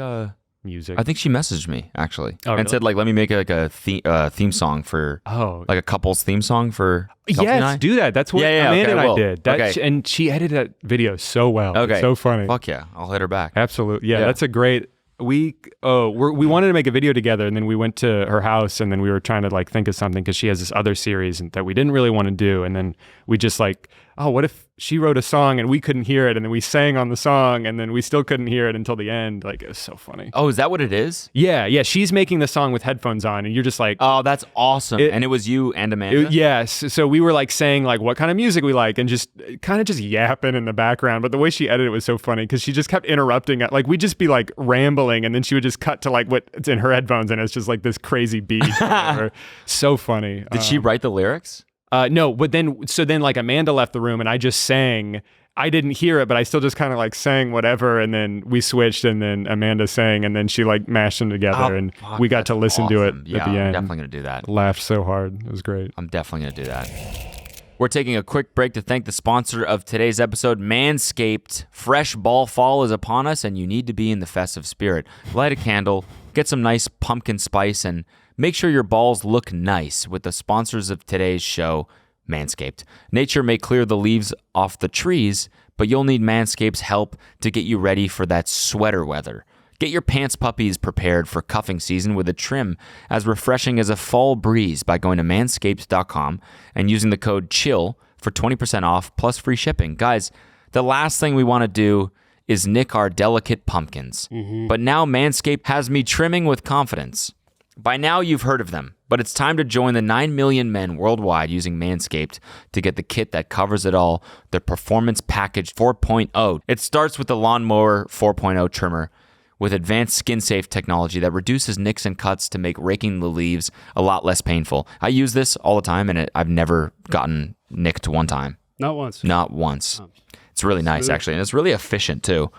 music. I think she messaged me actually Oh, and really? said like, let me make a theme song for like a couple's theme song for Kelsey and I. Yes, do that. That's what Yeah, Amanda okay, and I well, did. okay. And she edited that video so well. Okay. It's so funny. Fuck yeah, I'll hit her back. Absolutely. Yeah, Yeah. that's a great. We wanted to make a video together, and then we went to her house, and then we were trying to like think of something because she has this other series that we didn't really want to do, and then we just like, oh, what if she wrote a song and we couldn't hear it, and then we sang on the song, and then we still couldn't hear it until the end. Like, it was so funny. Oh, is that what it is? Yeah. She's making the song with headphones on, and you're just like, Oh, that's awesome. And it was you and Amanda? yes. So we were like saying like what kind of music we like and just kind of just yapping in the background. But the way she edited it was so funny because she just kept interrupting. Like we'd just be like rambling and then she would just cut to like what's in her headphones and it's just like this crazy beat. So funny. Did she write the lyrics? No, but then like Amanda left the room and I just sang. I didn't hear it, but I still just kind of like sang whatever, and then we switched, and then Amanda sang, and then she like mashed them together, and fuck, we got to listen to it awesome. at the I'm end. definitely going to do that. Laughed so hard. It was great. I'm definitely going to do that. We're taking a quick break to thank the sponsor of today's episode, Manscaped. Fresh ball fall is upon us, and you need to be in the festive spirit. Light a candle, get some nice pumpkin spice, and make sure your balls look nice with the sponsors of today's show, Manscaped. Nature may clear the leaves off the trees, but you'll need Manscaped's help to get you ready for that sweater weather. Get your pants puppies prepared for cuffing season with a trim as refreshing as a fall breeze by going to manscaped.com and using the code CHILL for 20% off plus free shipping. Guys, the last thing we want to do is nick our delicate pumpkins. But now Manscaped has me trimming with confidence. By now you've heard of them, but it's time to join the 9 million men worldwide using Manscaped to get the kit that covers it all, the Performance Package 4.0. It starts with the Lawnmower 4.0 trimmer with advanced skin-safe technology that reduces nicks and cuts to make raking the leaves a lot less painful. I use this all the time, and I've never gotten nicked one time. Not once. Not once. It's really nice, Smooth. actually, and it's really efficient, too.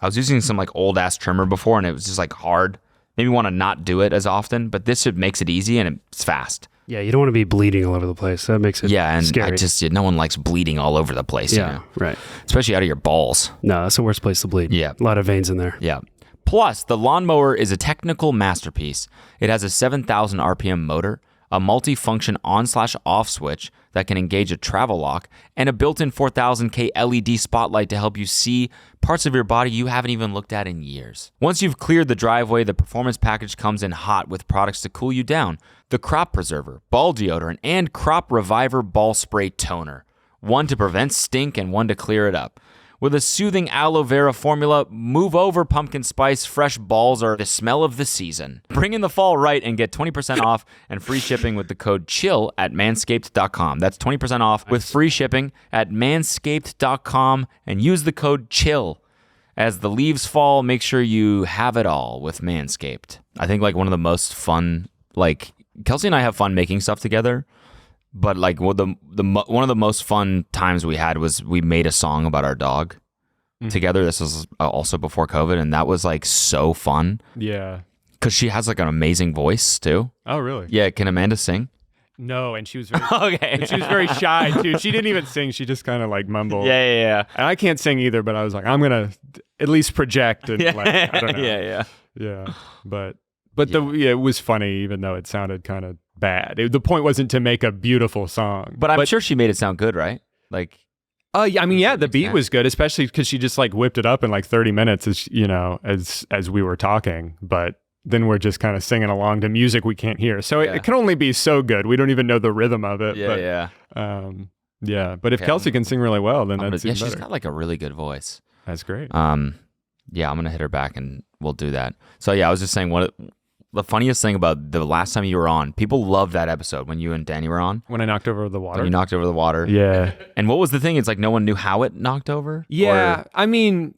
I was using some like old-ass trimmer before, and it was just like hard. Maybe want to not do it as often, but this makes it easy and it's fast. Yeah, you don't want to be bleeding all over the place. That makes it Yeah, and scary. no one likes bleeding all over the place. yeah, You know? right. Especially out of your balls. No, that's the worst place to bleed. Yeah. A lot of veins in there. Yeah. Plus, the lawnmower is a technical masterpiece. It has a 7,000 RPM motor, a multi-function on/off switch that can engage a travel lock, and a built-in 4000K LED spotlight to help you see parts of your body you haven't even looked at in years. Once you've cleared the driveway, the Performance Package comes in hot with products to cool you down. The Crop Preserver, Ball Deodorant, and Crop Reviver Ball Spray Toner. One to prevent stink and one to clear it up. With a soothing aloe vera formula, move over pumpkin spice. Fresh balls are the smell of the season. Bring in the fall right and get 20% off and free shipping with the code CHILL at manscaped.com. That's 20% off with free shipping at manscaped.com and use the code CHILL. As the leaves fall, make sure you have it all with Manscaped. I think like one of the most fun, like Kelsey and I have fun making stuff together. But like one of the most fun times we had was we made a song about our dog together. This was also before COVID, and that was like so fun Yeah. because she has like an amazing voice too. Oh, really? Yeah, can Amanda sing? No, and she was very, Okay, and she was very shy too. She didn't even sing. She just kind of like mumbled. yeah. And I can't sing either, but I was like, I'm gonna at least project and like I don't know. yeah. But it was funny, even though it sounded kind of bad. The point wasn't to make a beautiful song. But I'm sure she made it sound good, right? Like, yeah, I mean, yeah, the beat extent. was good, especially because she just like whipped it up in like 30 minutes, as we were talking. But then we're just kind of singing along to music we can't hear, so it can only be so good. We don't even know the rhythm of it. yeah. But if Okay, Kelsey can sing really well, then I'm that's gonna, even she's better. got like a really good voice. That's great. Yeah, I'm gonna hit her back and we'll do that. So yeah, I was just saying the funniest thing about the last time you were on, people loved that episode when you and Danny were on. When I knocked over the water. When you knocked over the water. Yeah. And what was the thing? It's like no one knew how it knocked over? Yeah. Or- I mean,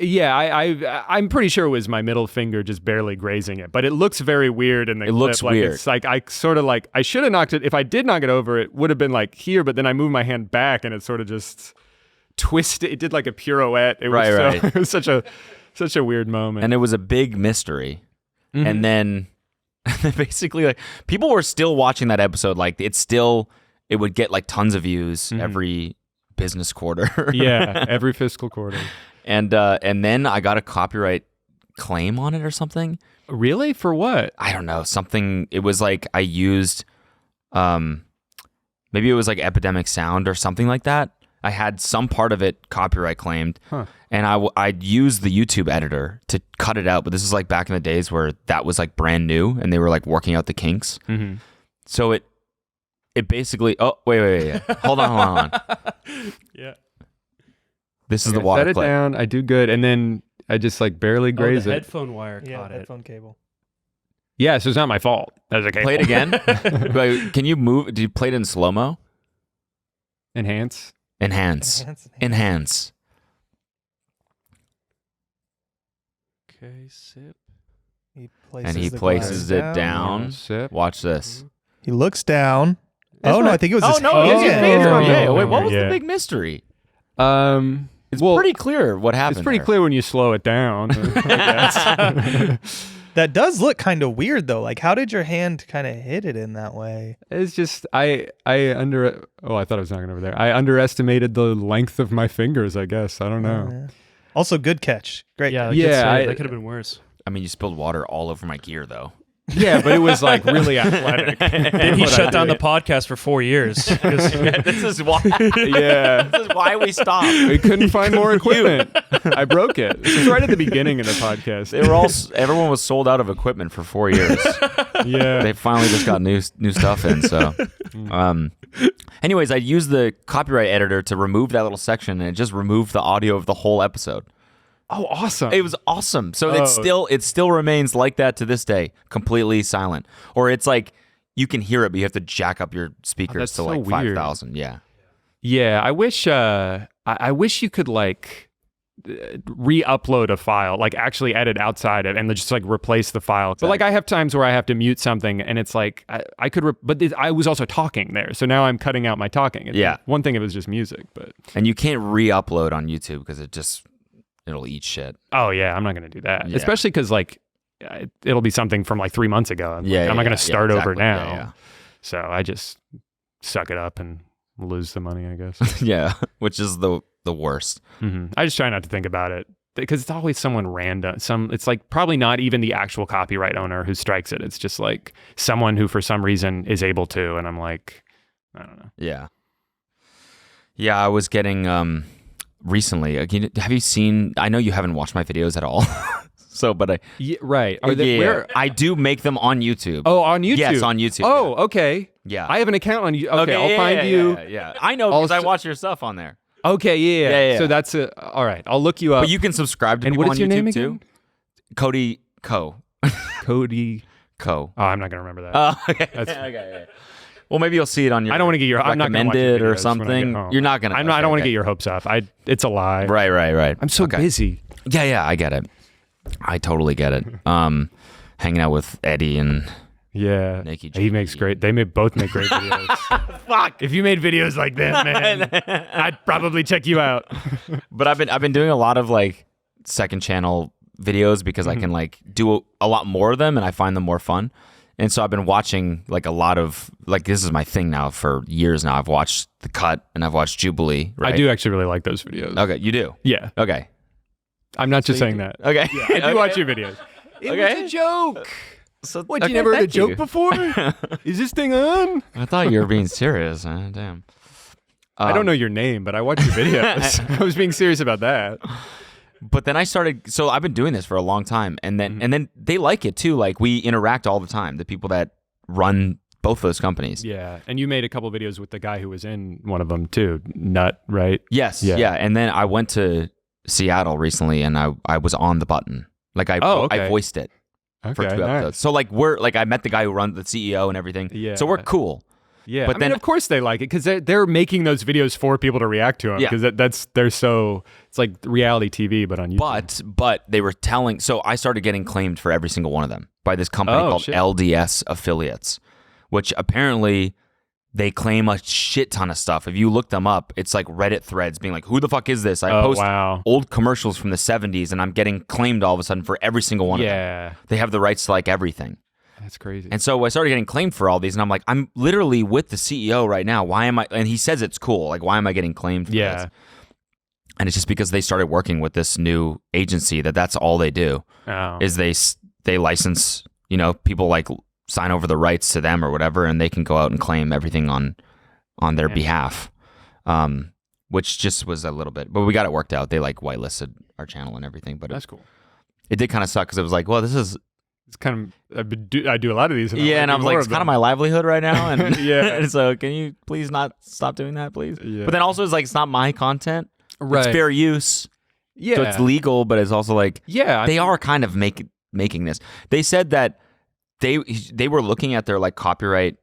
yeah, I'm pretty sure it was my middle finger just barely grazing it, but it looks very weird in the clip. looks like, weird. It's like I sort of like I should have knocked it. If I did knock it over, it would have been like here, but then I moved my hand back and it sort of just twisted. It did like a pirouette. It was Right. It was such a weird moment. and it was a big mystery. And then basically like people were still watching that episode. Like it would get like tons of views every business quarter. Yeah, every fiscal quarter. And then I got a copyright claim on it or something. Really? For what? I don't know. Something. It was like I used, maybe it was like Epidemic Sound or something like that. I had some part of it copyright claimed, and I'd used the YouTube editor to cut it out. But this is like back in the days where that was like brand new, and they were like working out the kinks. Mm-hmm. So it basically. Oh wait. Hold on. Yeah. This is the water Set it clip. down. I do good, and then I just like barely graze the it. headphone wire Yeah, caught it. headphone cable. Yeah, so it's not my fault. That's okay. Play it again. Wait, can you move? Did you play it in slow mo? Enhance. Enhance. Okay, sip. He And he the places glass it down. Sip. Watch this. He looks down. That's Oh no, what- I think it was Oh his no, hand. it's his finger. Oh, Yeah. no. Wait, what was Yeah. the big mystery? It's It's pretty clear what happened. It's pretty there. clear when you slow it down. I guess. That does look kind of weird though. Like, how did your hand kind of hit it in that way? It's just I thought I was knocking over there. I underestimated the length of my fingers. I guess I don't know. Yeah. Also, good catch. Great. Yeah, catch. that could have been worse. I mean, you spilled water all over my gear, though. Yeah, but it was like really athletic. Then he shut down the podcast for 4 years. This is why. Yeah, This is why we stopped. we couldn't find more equipment. I broke it. This was right at the beginning of the podcast. They were all. Everyone was sold out of equipment for 4 years. Yeah, They finally just got new stuff in. So, anyways, I used the copyright editor to remove that little section, and it just removed the audio of the whole episode. oh, awesome. It was awesome. So Oh. it still remains like that to this day, completely silent. Or it's like you can hear it, but you have to jack up your speakers that's to so like weird. 5,000. Yeah. Yeah, I wish I wish you could like re-upload a file, like actually edit outside of and just like replace the file. But like I have times where I have to mute something and it's like I could I was also talking there. So now I'm cutting out my talking. Yeah. One thing if it was just music, but And you can't re-upload on YouTube because it'll eat shit. oh yeah, I'm not going to do that. Yeah. Especially cuz like it'll be something from like 3 months ago. I'm not going to start over exactly. now. Yeah, So I just suck it up and lose the money, I guess. yeah. Which is the worst. I just try not to think about it because it's always someone random. It's like probably not even the actual copyright owner who strikes it. It's just like someone who for some reason is able to, and I'm like, I don't know. Yeah. Yeah, I was getting recently. Have you seen? I know you haven't watched my videos at all. But Yeah, right. Are they, yeah, where? I do make them on YouTube. Oh, on YouTube. Yes, on YouTube. Oh, okay. Yeah. I have an account on YouTube. Okay, I'll find you. Yeah. I know because I Also- watch your stuff on there. Okay, yeah. Yeah. So that's all right. I'll look you up. But you can subscribe to and people what is on your YouTube name too. again? Cody Co. Cody. Co. Oh, I'm not gonna remember that. Oh, okay. That's- okay. Well, maybe you'll see it on your. I don't want to get your. I'm not gonna watch your recommended or videos when I get something. home. You're not gonna. I don't want to get your hopes up. It's a lie. Right. I'm so busy. Yeah. I get it. I totally get it. Hanging out with Eddy and Yeah, Nikki he makes G. great. They both make great videos. Fuck! If you made videos like that, man, I'd probably check you out. But I've been doing a lot of like second channel videos because I can like do a lot more of them and I find them more fun. And so I've been watching like a lot of like this is my thing now for years now. I've watched The Cut and I've watched Jubilee. Right? I do actually really like those videos. Okay, you do. Yeah, Okay. I'm not just saying that. Okay. I do watch your videos. It Okay. was a joke. So, What, okay, you never heard a thank joke you. before? Is this thing on? I thought you were being serious. Damn. I don't know your name, but I watch your videos. I was being serious about that. But then I started. So I've been doing this for a long time, and then they like it too. Like we interact all the time. The people that run both those companies. Yeah, and you made a couple videos with the guy who was in one of them too, Nut, right? Yes. Yeah. Yeah. And then I went to Seattle recently, and I was on the button. Like I voiced it for 2 episodes. nice. So like I met the guy who runs the CEO and everything. Yeah. So we're cool. Yeah, But I then- mean, of course they like it because they're making those videos for people to react to them. Yeah. Because it's like reality TV, but on YouTube. But they were telling. So I started getting claimed for every single one of them by this company Oh, called shit. LDS Affiliates, which apparently they claim a shit ton of stuff. If you look them up, it's like Reddit threads being like, "Who the fuck is this?" I post wow. old commercials from the 70s, and I'm getting claimed all of a sudden for every single one of them. Yeah. They have the rights to like everything. That's crazy. And so I started getting claimed for all these, and I'm like, I'm literally with the CEO right now. Why am I? And he says it's cool. Like, why am I getting claimed for this? And it's just because they started working with this new agency that's all they do. Is they license, people like sign over the rights to them or whatever, and they can go out and claim everything on their behalf. Which just was a little bit, but we got it worked out. They like whitelisted our channel and everything, but that's cool. It did kind of suck because it was like, well, it's kind of, I do a lot of these. And I was like, it's kind of my livelihood right now. And yeah. And so can you please not stop doing that, please? Yeah. But then also it's like, it's not my content. Right. It's fair use. Yeah. So it's legal, but it's also like, they are kind of making this. They said that they were looking at their like copyright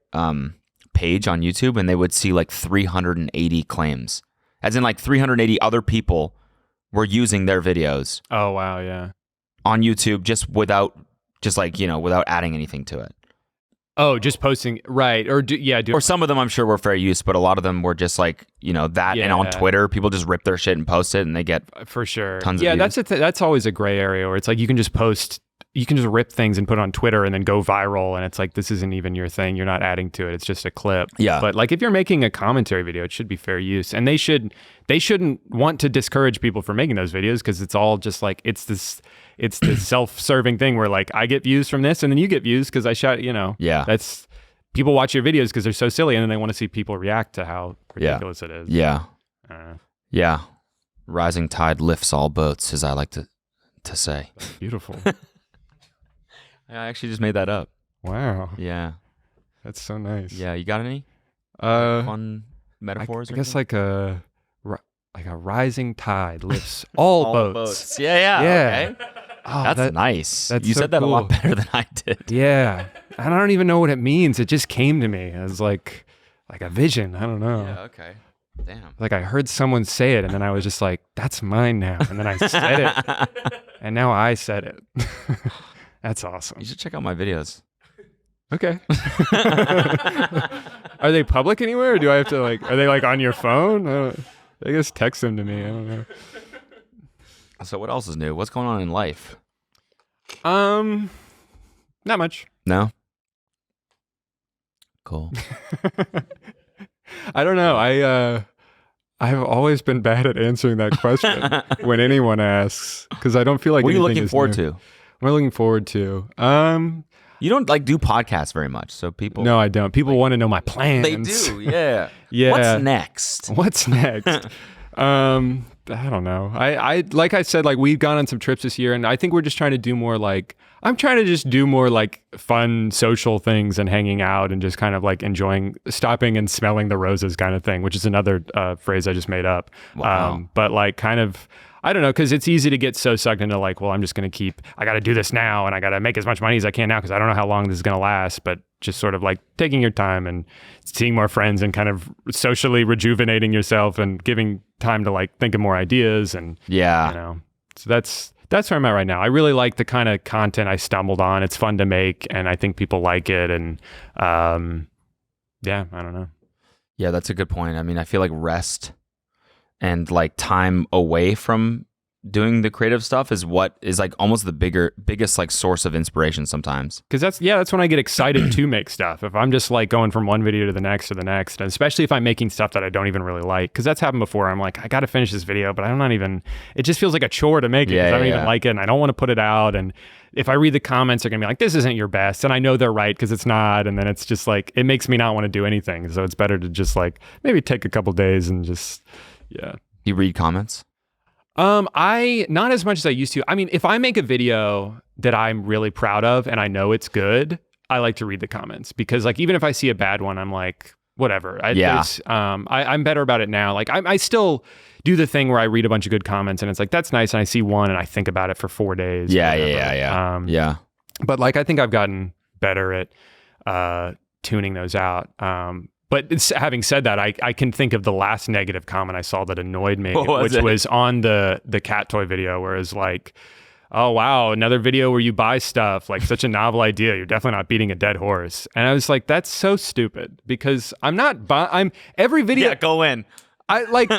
page on YouTube, and they would see like 380 claims. As in like 380 other people were using their videos. Oh, wow, yeah. On YouTube without adding anything to it. Oh, just posting, right. Or some of them I'm sure were fair use, but a lot of them were just like, that. Yeah. And on Twitter, people just rip their shit and post it, and they get for sure tons of views. That's always a gray area where it's like you can just rip things and put it on Twitter and then go viral, and it's like, this isn't even your thing. You're not adding to it. It's just a clip. Yeah. But like if you're making a commentary video, it should be fair use. And they shouldn't want to discourage people from making those videos, because it's all just like, it's this self-serving thing where like I get views from this and then you get views because I shot, Yeah. That's, people watch your videos because they're so silly, and then they want to see people react to how ridiculous it is. Yeah. Yeah. Rising tide lifts all boats, as I like to say. That's beautiful. I actually just made that up. Wow. Yeah. That's so nice. Yeah. You got any fun metaphors? I guess like a rising tide lifts all boats. Yeah. Okay. Oh, that's nice. You so said that cool. a lot better than I did. Yeah. And I don't even know what it means. It just came to me as like a vision. I don't know. Yeah. Okay. Damn. Like I heard someone say it, and then I was just like, that's mine now. And then I said it. And now I said it. That's awesome. You should check out my videos. Okay. Are they public anywhere, or do I have to are they like on your phone? I guess text them to me. I don't know. So what else is new? What's going on in life? Not much. No? Cool. I don't know. I've always been bad at answering that question when anyone asks, because I don't feel like what are you anything looking forward to? What am I looking forward to? You don't do podcasts very much, so people. No, I don't. People want to know my plans. They do, yeah. Yeah. What's next? What's next? I don't know. I like I said, like we've gone on some trips this year, and I think we're just trying to do more I'm trying to just do more like fun social things and hanging out and just kind of like enjoying stopping and smelling the roses kind of thing, which is another phrase I just made up. Wow. But like kind of, I don't know, because it's easy to get so sucked into like, well, I'm just going to I got to do this now, and I got to make as much money as I can now because I don't know how long this is going to last. But just sort of like taking your time and seeing more friends and kind of socially rejuvenating yourself and giving time to like think of more ideas and so that's where I'm at right now. I really like the kind of content I stumbled on. It's fun to make, and I think people like it. And I don't know. Yeah, that's a good point. I mean, I feel like rest and like time away from doing the creative stuff is what is like almost the biggest like source of inspiration sometimes. Because that's when I get excited to make stuff. If I'm just like going from one video to the next, and especially if I'm making stuff that I don't even really like, because that's happened before. I'm like, I got to finish this video, but it just feels like a chore to make it because I don't even like it, and I don't want to put it out. And if I read the comments, they're gonna be like, this isn't your best, and I know they're right because it's not. And then it's just like, it makes me not want to do anything. So it's better to just like maybe take a couple days and just You read comments? I not as much as I used to. I mean, if I make a video that I'm really proud of and I know it's good, I like to read the comments, because like even if I see a bad one, I'm like, whatever. I'm better about it now. Like I still do the thing where I read a bunch of good comments and it's like, that's nice, and I see one and I think about it for 4 days. Yeah. But like I think I've gotten better at tuning those out. But having said that, I can think of the last negative comment I saw that annoyed me, which was on the cat toy video, where it's like, oh, wow, another video where you buy stuff, like such a novel idea. You're definitely not beating a dead horse. And I was like, that's so stupid, because I'm every video. Yeah, go in. I like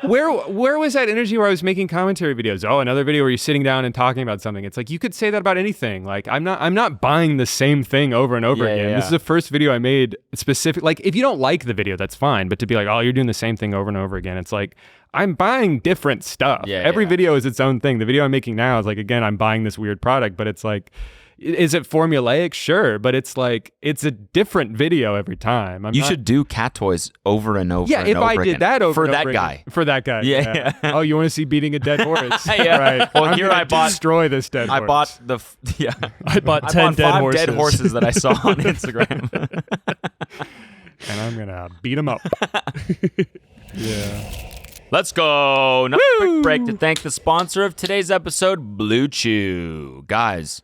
where was that energy where I was making commentary videos? Oh, another video where you're sitting down and talking about something. It's like you could say that about anything. Like I'm not buying the same thing over and over again. Yeah. This is the first video I made specific. Like if you don't like the video, that's fine. But to be like, oh, you're doing the same thing over and over again. It's like I'm buying different stuff. Every video is its own thing. The video I'm making now is like, again, I'm buying this weird product, but it's like, is it formulaic? Sure, but it's like it's a different video every time. You should do cat toys over and over. Yeah, and if over I again. did that over for and that over guy. again. For that guy. Yeah. Oh, you want to see beating a dead horse? Yeah. Right. Well, I'm here gonna I bought- destroy this dead horse. I bought I bought 10 dead 5 horses. dead horses that I saw on Instagram. and I'm gonna beat him up. Yeah. Let's go. Another quick break to thank the sponsor of today's episode, BlueChew. Guys,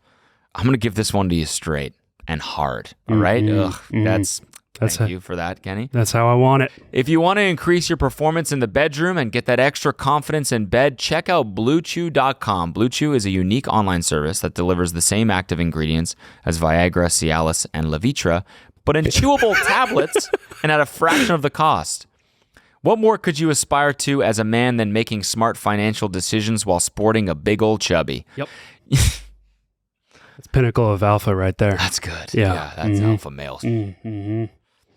I'm going to give this one to you straight and hard. All right? Thank you for that, Kenny. That's how I want it. If you want to increase your performance in the bedroom and get that extra confidence in bed, check out BlueChew.com. BlueChew is a unique online service that delivers the same active ingredients as Viagra, Cialis, and Levitra, but in chewable tablets and at a fraction of the cost. What more could you aspire to as a man than making smart financial decisions while sporting a big old chubby? Yep. That's pinnacle of alpha right there. That's good. Yeah. That's alpha male. Mm-hmm.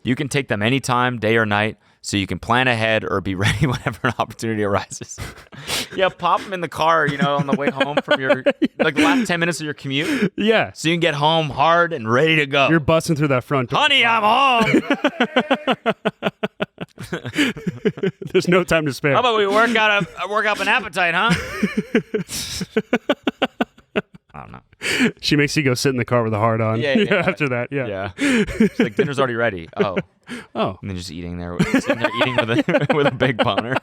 You can take them anytime, day or night, so you can plan ahead or be ready whenever an opportunity arises. Yeah, pop them in the car, on the way home from your, like the last 10 minutes of your commute. Yeah. So you can get home hard and ready to go. You're busting through that front door. Honey, I'm home. There's no time to spare. How about we work up an appetite, huh? I don't know. She makes you go sit in the car with a heart on. Yeah. After that, yeah. Yeah. It's like dinner's already ready. Oh. Oh. And then just sitting there eating with a big boner.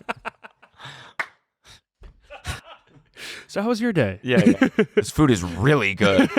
So how was your day? Yeah. This food is really good.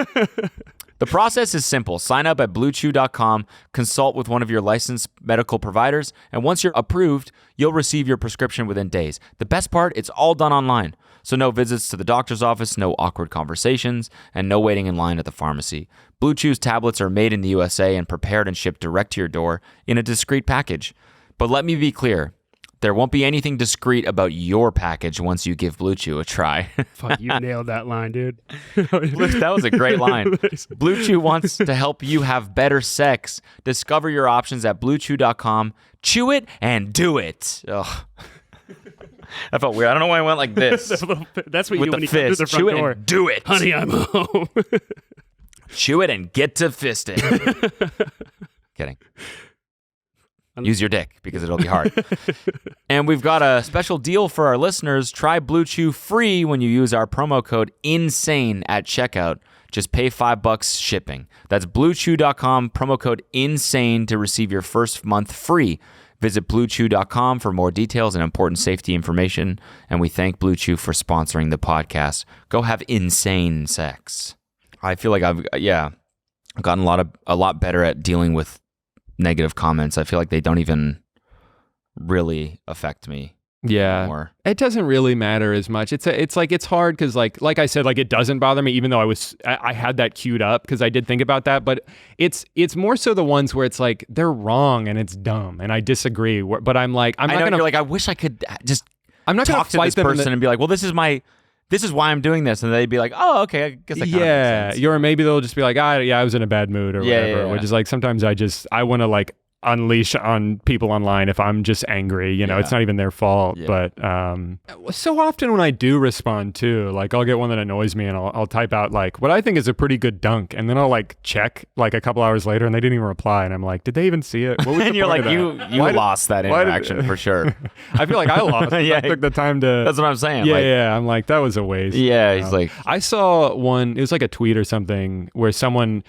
The process is simple. Sign up at BlueChew.com, consult with one of your licensed medical providers, and once you're approved, you'll receive your prescription within days. The best part, it's all done online. So no visits to the doctor's office, no awkward conversations, and no waiting in line at the pharmacy. Blue Chew's tablets are made in the USA and prepared and shipped direct to your door in a discreet package. But let me be clear. There won't be anything discreet about your package once you give Blue Chew a try. Fuck, you nailed that line, dude. That was a great line. Blue Chew wants to help you have better sex. Discover your options at BlueChew.com. Chew it and do it. Ugh. That felt weird. I don't know why I went like this. That's what you With do the when you come through fist. the front Chew it door. and do it. Honey, I'm home. Chew it and get to fisting. Kidding. Use your dick because it'll be hard. And we've got a special deal for our listeners. Try Blue Chew free when you use our promo code INSANE at checkout. Just pay $5 shipping. That's BlueChew.com, promo code INSANE to receive your first month free. Visit BlueChew.com for more details and important safety information. And we thank Blue Chew for sponsoring the podcast. Go have insane sex. I feel like I've gotten a lot better at dealing with negative comments. I feel like they don't even really affect me. Yeah, anymore. It doesn't really matter as much. It's like it's hard because like I said, like it doesn't bother me, even though I had that queued up because I did think about that. But it's more so the ones where it's like they're wrong and it's dumb and I disagree. But I'm like I'm I not know gonna you're like I wish I could just I'm not talk to gonna this fight them person and be like, well, this is why I'm doing this, and they'd be like, oh, okay, I guess that kind of makes sense. Or maybe they'll just be like, I was in a bad mood or whatever. Which is like sometimes I want to like unleash on people online if I'm just angry, it's not even their fault. But so often when I do respond too, like I'll get one that annoys me and I'll type out like what I think is a pretty good dunk, and then I'll like check like a couple hours later and they didn't even reply, and I'm like, did they even see it? What was And the you're point like, of that? you lost that interaction for sure. I feel like I lost. Yeah. I took the time to. That's what I'm saying. Yeah, I'm like, that was a waste. Yeah, he's like, I saw one, it was like a tweet or something where someone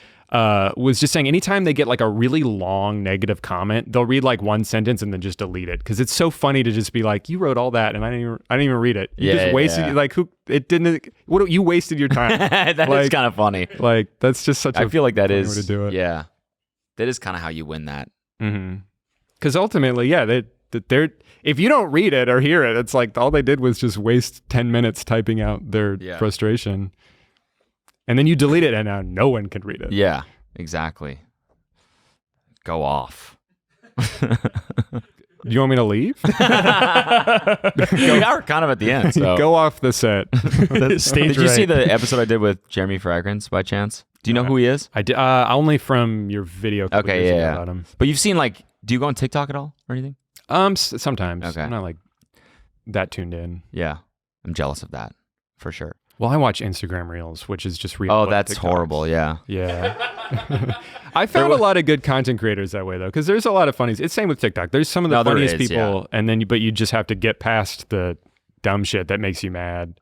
was just saying anytime they get like a really long negative comment, they'll read like one sentence and then just delete it because it's so funny to just be like, you wrote all that and I didn't even read it. You just wasted you wasted your time. That is kind of funny. Like that's just such I feel like that funny is way to do it. Yeah, that is kind of how you win that. Because ultimately, they're if you don't read it or hear it, it's like all they did was just waste 10 minutes typing out their frustration. And then you delete it and now no one can read it. Yeah, exactly. Go off. Do you want me to leave? We are kind of at the end. So. Go off the set. Stage Did you see right. the episode I did with Jeremy Fragrance by chance? Do you know who he is? I did only from your video. Okay, yeah. About him. But you've seen like, do you go on TikTok at all or anything? Sometimes. Okay. I'm not like that tuned in. Yeah, I'm jealous of that for sure. Well, I watch Instagram Reels, which is just Oh, that's TikToks. horrible. Yeah. Yeah. I found a lot of good content creators that way though, because there's a lot of funnies. It's same with TikTok. There's some of the funniest people, and then but you just have to get past the dumb shit that makes you mad.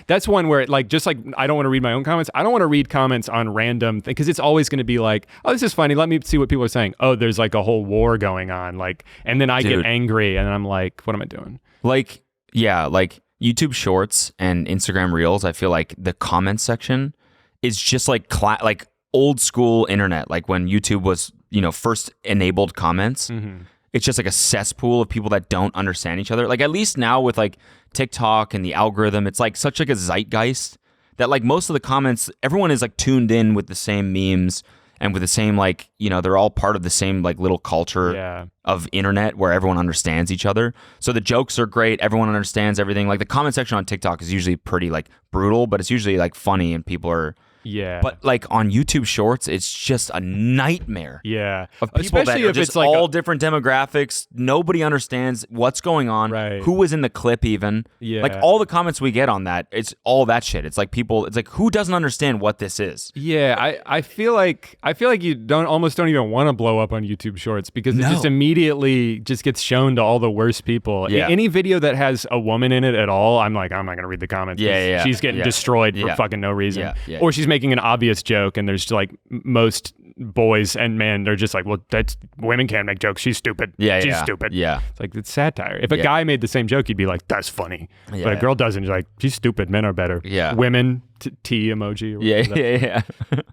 That's one where just like I don't want to read my own comments. I don't want to read comments on random things because it's always going to be like, oh, this is funny. Let me see what people are saying. Oh, there's like a whole war going on. Like, and then I get angry, and I'm like, what am I doing? Like, yeah, like YouTube Shorts and Instagram Reels. I feel like the comments section is just like like old school internet. Like when YouTube was, first enabled comments. Mm-hmm. It's just like a cesspool of people that don't understand each other. Like at least now with like TikTok and the algorithm, it's like such like a zeitgeist that like most of the comments, everyone is like tuned in with the same memes and with the same like, they're all part of the same like little culture of internet where everyone understands each other. So the jokes are great. Everyone understands everything. Like the comment section on TikTok is usually pretty like brutal, but it's usually like funny and people are... Yeah. But like on YouTube Shorts, it's just a nightmare. Yeah. Of people Especially that are if just it's like all different demographics. Nobody understands what's going on. Right. Who was in the clip even. Yeah. Like all the comments we get on that, it's all that shit. It's like people, it's like who doesn't understand what this is? Yeah, I feel like you almost don't even want to blow up on YouTube Shorts because it just immediately just gets shown to all the worst people. Yeah. Any video that has a woman in it at all, I'm like, I'm not gonna read the comments. Yeah. She's getting destroyed for fucking no reason. Yeah. Or she's making an obvious joke, and there's like most boys and men, they're just like, well, that's women can't make jokes. She's stupid. She's stupid. Yeah. It's like it's satire. If a guy made the same joke, he'd be like, that's funny. Yeah. But a girl doesn't. She's like, she's stupid. Men are better. Yeah. Women, T emoji. Or Yeah.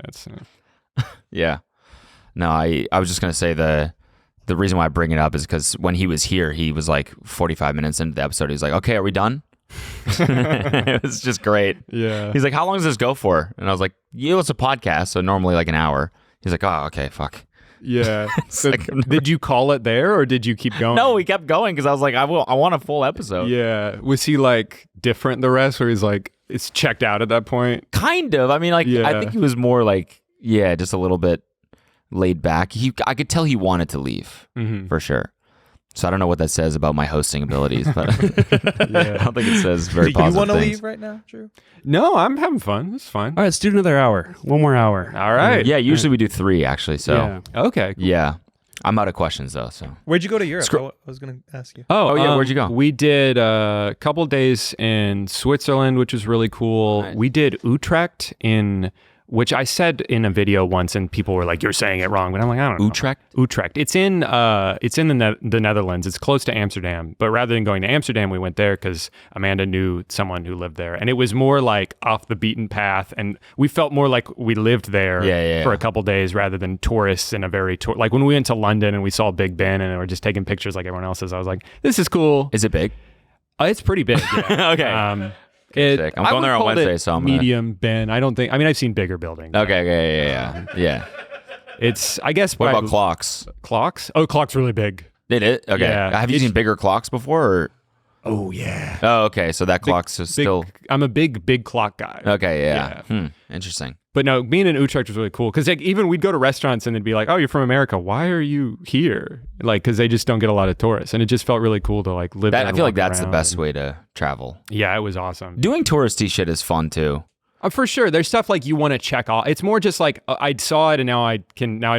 That's Yeah. No, I was just gonna say the reason why I bring it up is because when he was here, he was like 45 minutes into the episode. He was like, okay, are we done? It was just great. Yeah. He's like, how long does this go for? And I was like, it's a podcast, so normally like an hour. He's like, oh, okay, fuck. Yeah. So like, did you call it there or did you keep going? No, we kept going because I was like, I want a full episode. Yeah. Was he like different the rest, or he's like, it's checked out at that point? Kind of. I mean, like, I think he was more like, just a little bit laid back. I could tell he wanted to leave for sure. So I don't know what that says about my hosting abilities, but I don't think it says very Do you positive want to things. leave right now, Drew? No, I'm having fun. It's fine. All right, let's do another hour. One more hour. All right. Yeah, usually we do 3 actually. So Yeah. Okay. Cool. yeah, I'm out of questions though. So Where'd you go to Europe? I was going to ask you. Oh, yeah. Where'd you go? We did a couple days in Switzerland, which was really cool. Nice. We did Utrecht which I said in a video once, and people were like, "You're saying it wrong," but I'm like, "I don't know." Utrecht. It's in the Netherlands. It's close to Amsterdam. But rather than going to Amsterdam, we went there because Amanda knew someone who lived there, and it was more like off the beaten path, and we felt more like we lived there for a couple days rather than tourists in a very like when we went to London and we saw Big Ben and we're just taking pictures like everyone else is. I was like, "This is cool." is it big? It's pretty big. Yeah. Okay. Sick. I'm going there on Wednesday, so I'm medium Ben. I've seen bigger buildings. Okay. Yeah. It's I guess. What about clocks? Clocks? Oh, clocks really big. Did it? Okay. Yeah. Have you seen bigger clocks before? Or? Oh yeah. Oh, okay. So that clock's is still. I'm a big clock guy. Okay. Yeah. Interesting. But no, being in Utrecht was really cool because like even we'd go to restaurants and they'd be like, "Oh, you're from America. Why are you here?" Like because they just don't get a lot of tourists, and it just felt really cool to like live. That, there I and feel like walk that's the around. best way to travel. Yeah, it was awesome. Doing touristy shit is fun too. For sure. There's stuff like you want to check off. It's more just like I saw it and now I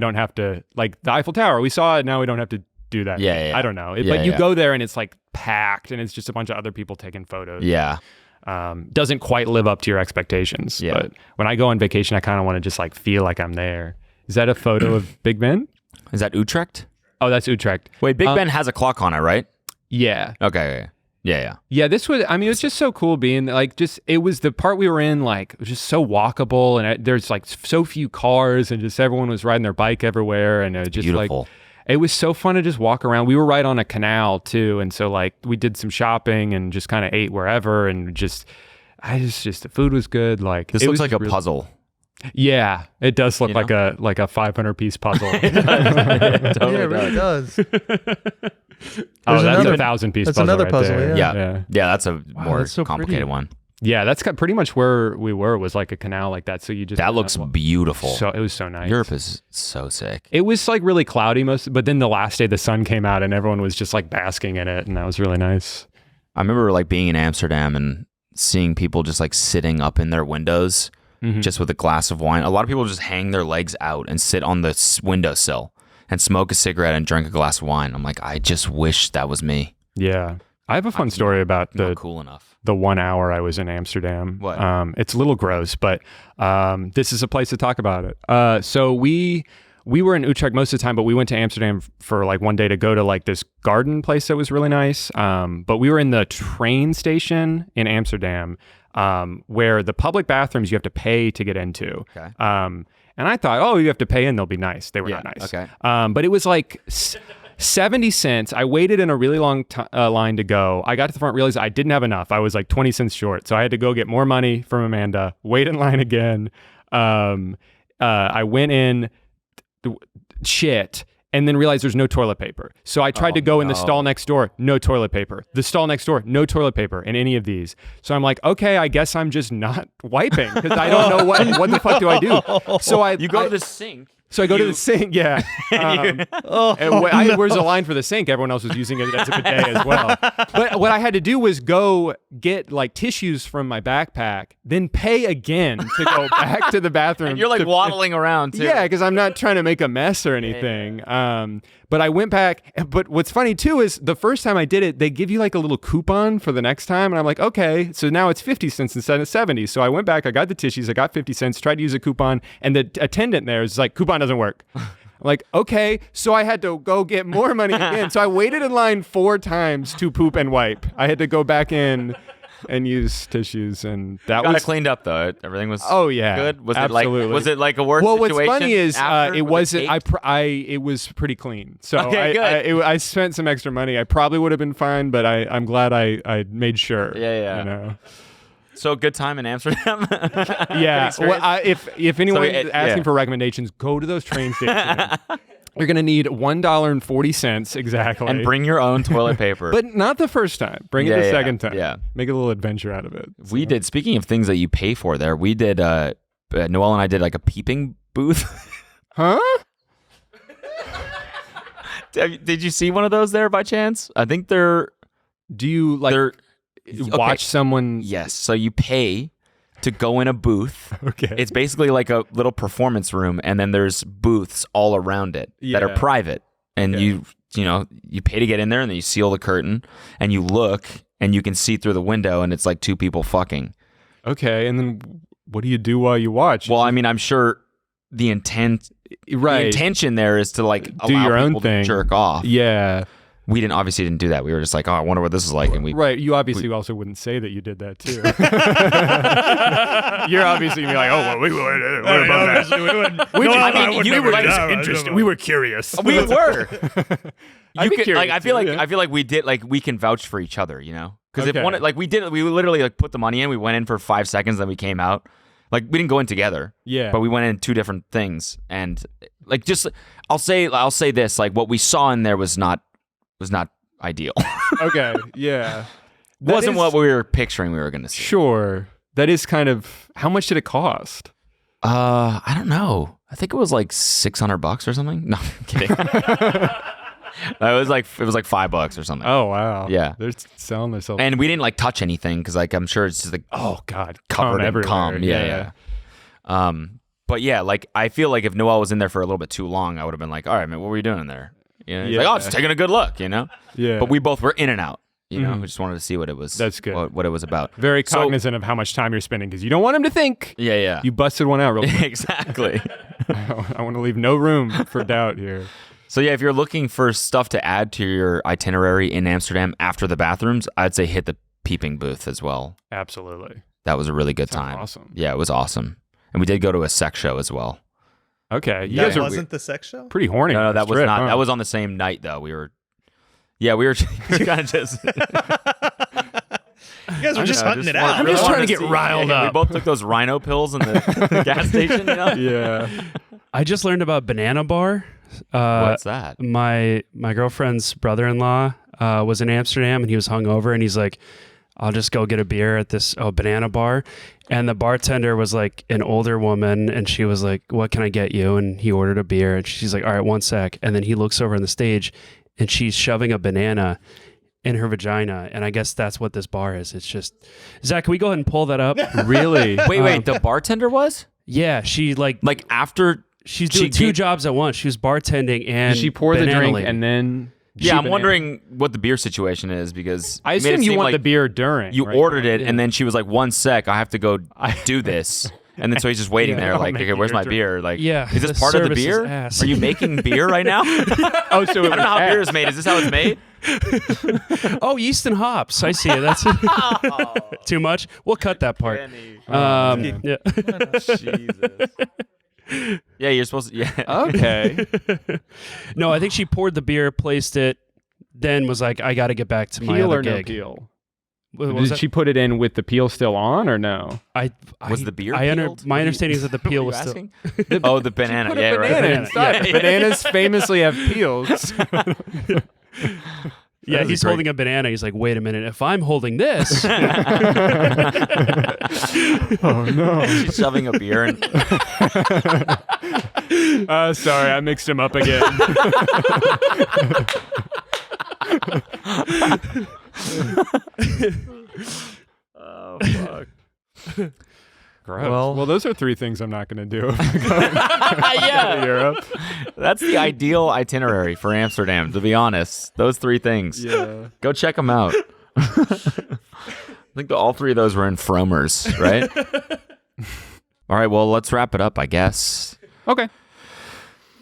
don't have to, like the Eiffel Tower. We saw it, now we don't have to do that. Yeah. I don't know. Yeah, but you yeah. go there and it's like packed and it's just a bunch of other people taking photos. Yeah. Doesn't quite live up to your expectations. Yeah. But when I go on vacation, I kind of want to just like feel like I'm there. Is that a photo of Big Ben? Is that Utrecht? Oh, that's Utrecht. Wait, Big Ben has a clock on it, right? Yeah. Okay. Yeah. Yeah, this was, I mean, it was just so cool being like, it was the part we were in, like, it was just so walkable and there's like so few cars and just everyone was riding their bike everywhere. And it was just Beautiful. like, it was so fun to just walk around. We were right on a canal too. And so like we did some shopping and just kind of ate wherever and just the food was good. Like This it looks was like a really, puzzle. Yeah, it does look You like a 500-piece puzzle. It totally Yeah, it really does. Oh, There's that's another- a 1,000-piece that's puzzle. another right puzzle, there. Yeah. Yeah, that's a more that's so complicated pretty. one. Yeah, that's pretty much where we were. Was like a canal like that. So you just That looks beautiful. So it was so nice. Europe is so sick. It was like really cloudy but then the last day the sun came out and everyone was just like basking in it, and that was really nice. I remember like being in Amsterdam and seeing people just like sitting up in their windows just with a glass of wine. A lot of people just hang their legs out and sit on the windowsill and smoke a cigarette and drink a glass of wine. I'm like, I just wish that was me. Yeah. I have a fun story about Not cool enough. the 1 hour I was in Amsterdam. What? It's a little gross, but this is a place to talk about it. So we were in Utrecht most of the time, but we went to Amsterdam for like one day to go to like this garden place that was really nice. But we were in the train station in Amsterdam, where the public bathrooms you have to pay to get into. Okay. And I thought, oh, you have to pay in, they'll be nice. They were not nice. Okay. But it was like 70 cents. I waited in a really long line to go. I got to the front, realized I didn't have enough. I was like 20 cents short. So I had to go get more money from Amanda, wait in line again. I went in, shit, and then realized there's no toilet paper. So I tried to go in the stall next door, no toilet paper. The stall next door, no toilet paper in any of these. So I'm like, okay, I guess I'm just not wiping because I don't know what the fuck do I do. So You go to the sink. So I go to the sink, yeah. And where's the line for the sink? Everyone else was using it as a bidet as well. But what I had to do was go get like tissues from my backpack, then pay again to go back to the bathroom. And you're like waddling around too. Yeah, because I'm not trying to make a mess or anything. But I went back. But what's funny too is the first time I did it, they give you like a little coupon for the next time. And I'm like, okay, so now it's 50 cents instead of 70. So I went back, I got the tissues, I got 50 cents, tried to use a coupon. And the attendant there is like, coupon doesn't work. I'm like, okay. So I had to go get more money again. So I waited in line 4 times to poop and wipe. I had to go back in and use tissues, and that Got was it cleaned up though. Everything was good. Was Absolutely. it like a worse well, situation? what's funny is after? it Was it wasn't. caked? It was pretty clean. So Okay, good. I spent some extra money. I probably would have been fine, but I'm glad I made sure. Yeah. You know. So good time in Amsterdam. Yeah. Well, if anyone is asking yeah. for recommendations, go to those train stations. You're gonna need $1.40 exactly, And bring your own toilet paper. but not the first time. Bring it the Yeah, second time. yeah. Make a little adventure out of it. We did. Speaking of things that you pay for, there we did. Noel and I did like a peeping booth. Huh? Did you see one of those there by chance? I think they're Do you like watch okay. someone? Yes. So you pay to go in a booth. Okay. It's basically like a little performance room, and then there's booths all around it that are Yeah. private. And you pay to get in there, and then you seal the curtain, and you look, and you can see through the window, and it's like 2 people fucking. Okay, and then what do you do while you watch? Well, I mean, I'm sure the intention there is to like Do allow your own people thing. to jerk off. Yeah. We obviously didn't do that. We were just like, oh, I wonder what this is like, and we Right. You obviously also wouldn't say that you did that too. You're obviously gonna be like, oh, well, we were above that. We were just interested. We were curious. we were. I'd be curious I feel too, like yeah. I feel like we did like we can vouch for each other, you know? Because Okay. if one like we literally like put the money in, we went in for 5 seconds, then we came out. Like we didn't go in together. Yeah. But we went in 2 different things, and like just I'll say this, like what we saw in there was not ideal. Okay. Yeah. Wasn't what we were picturing we were going to see. Sure. That is kind of. How much did it cost? I don't know. I think it was like $600 or something. No, I'm kidding. it was like $5 or something. Oh wow. Yeah. They're selling themselves. And we didn't like touch anything because like I'm sure it's just like oh god, covered in everywhere. cum. Yeah. But yeah, like I feel like if Noel was in there for a little bit too long, I would have been like, all right, man, what were you doing in there? You know, he's like, oh, just taking a good look, you know. Yeah. But we both were in and out. You know, we just wanted to see what it was. That's good. What it was about. Very So- cognizant of how much time you're spending because you don't want him to think Yeah. you busted one out real quick. Exactly. I want to leave no room for doubt here. So yeah, if you're looking for stuff to add to your itinerary in Amsterdam after the bathrooms, I'd say hit the Peeping booth as well. Absolutely. That was a really good Sounds time. awesome. Yeah, it was awesome. And we did go to a sex show as well. Okay. You That guys are wasn't the sex show? pretty horny. No, on that this was trip, not. huh? That was on the same night though. We were kind of just. You guys were just hunting it out. I'm just trying to get riled up. We both took those rhino pills in the gas station. You know? Yeah. I just learned about Banana Bar. What's that? My girlfriend's brother-in-law was in Amsterdam, and he was hungover, and he's like, I'll just go get a beer at this Banana Bar. And the bartender was like an older woman, and she was like, what can I get you? And he ordered a beer, and she's like, all right, 1 sec. And then he looks over on the stage, and she's shoving a banana in her vagina. And I guess that's what this bar is. It's just, Zach, can we go ahead and pull that up? Really? Wait, the bartender was? Yeah, she like after she's doing two jobs at once. She was bartending and she poured the banana drink lady. and then... Yeah, I'm wondering what the beer situation is because I it made assume it you seem want like the beer during. you right? ordered it, and then she was like, 1 sec, I have to go do this. And then so he's just waiting there, like, make okay, where's your my drink. beer? Like, Yeah, is this the part of the service is beer? ass. Are you making beer right now? I Oh, so don't know how beer is made. Is this how it's made? Oh, yeast and hops. I see it. That's too much. We'll cut that part. Yeah. Jesus. Yeah, you're supposed to. Yeah. Okay. No, I think she poured the beer, placed it, then was like, I got to get back to my Peel other or no gig. peel? What was Did that? she put it in with the peel still on or no? Was the beer My peeled? understanding is that the peel What was were you still. asking? Oh, the banana. Put Yeah, a banana right. inside. Yeah. Bananas famously have peels. Yeah, That he's was holding a banana. He's like, wait a minute. If I'm holding this, Oh no. She's shoving a beer in. Sorry, I mixed them up again. Oh fuck. Gross. Well- Well, those are 3 things I'm not going to do. Yeah, Europe. that's the ideal itinerary for Amsterdam. To be honest, those 3 things. Yeah. Go check them out. I think all 3 of those were in Fromers, right? All right, well, let's wrap it up, I guess. Okay.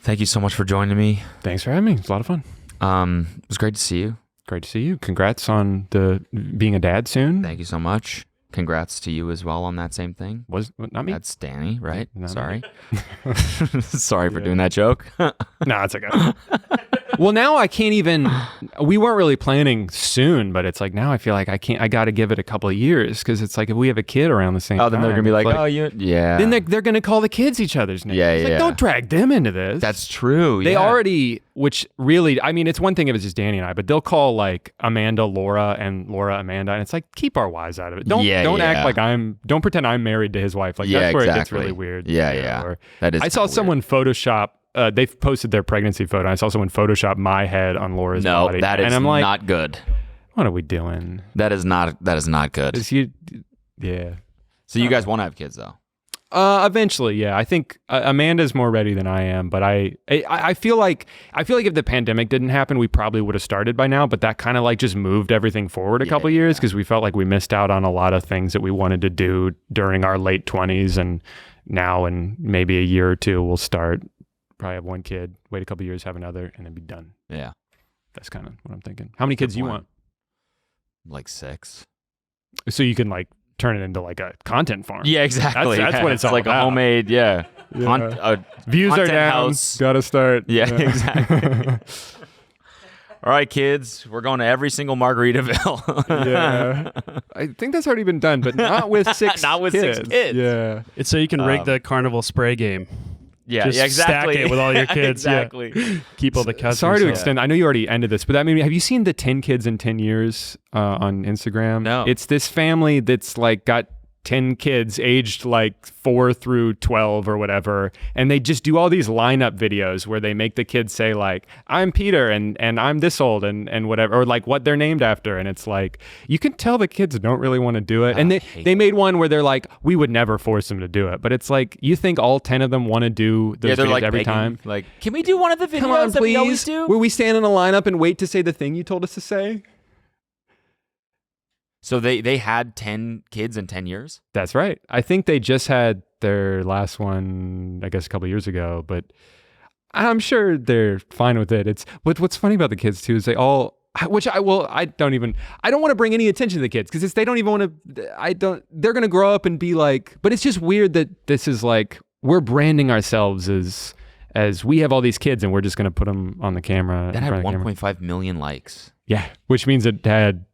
Thank you so much for joining me. Thanks for having me. It's a lot of fun. It was great to see you. Great to see you. Congrats on the being a dad soon. Thank you so much. Congrats to you as well on that same thing. Was not me? That's Danny, right? No, Sorry. Sorry for doing that joke. No, it's okay. Well, now I can't even. We weren't really planning soon, but it's like now I feel like I can't. I got to give it a couple of years because it's like if we have a kid around the same. Oh, then they're time, gonna be like, it's oh, you, yeah. Then they're gonna call the kids each other's names. Yeah, It's like, yeah. don't drag them into this. That's true. They yeah. already, which really, I mean, it's one thing if it's just Danny and I, but they'll call like Amanda Laura and Laura Amanda, and it's like keep our wives out of it. Don't act like don't pretend I'm married to his wife. Like that's where it gets really weird. Yeah, you know, yeah. or- That is. I saw kinda someone Photoshop. They've posted their pregnancy photo. I saw someone Photoshop my head on Laura's weird. No, body. that is and I'm like, not good. what are we doing? That is not good. Is you? Yeah. So you guys want to have kids though? Eventually, yeah. I think Amanda's more ready than I am, but I feel like if the pandemic didn't happen, we probably would have started by now. But that kind of like just moved everything forward a couple years because we felt like we missed out on a lot of things that we wanted to do during our late 20s, and now in maybe a year or two we'll start. Probably have 1 kid, wait a couple years, have another, and then be done. Yeah, That's kind of what I'm thinking. How many kids do you want? like 6. So you can like turn it into like a content farm. Yeah, exactly. That's what it's all like about. a homemade. Yeah. Yeah. Views are content down. house. Gotta start. Yeah, exactly. All right, kids, we're going to every single Margaritaville. Yeah. I think that's already been done, but not with 6 Not with kids. 6 kids. Yeah. it's so you can rig the carnival spray game. Yeah, Just yeah, exactly. stack it with all your kids. Exactly. Yeah. Keep all the cousins. Sorry to Yeah. extend. I know you already ended this, but I mean, have you seen the 10 kids in 10 years on Instagram? No. It's this family that's like got 10 kids aged like 4 through 12 or whatever, and they just do all these lineup videos where they make the kids say like, I'm Peter and I'm this old and whatever, or like what they're named after, and it's like you can tell the kids don't really want to do it. And they made one where they're like, we would never force them to do it, but it's like you think all 10 of them want to do those they're videos like every begging, time. Like, can we do one of the videos Come on, that we always please. do? Where we stand in a lineup and wait to say the thing you told us to say. So they had 10 kids in 10 years? That's right. I think they just had their last one, I guess, a couple of years ago, but I'm sure they're fine with it. But what's funny about the kids too is they all, I don't want to bring any attention to the kids because they don't even want to, they're going to grow up and be like, but it's just weird that this is like, we're branding ourselves as we have all these kids and we're just going to put them on the camera. That had in front of the camera. 1.5 million likes. Yeah, which means it had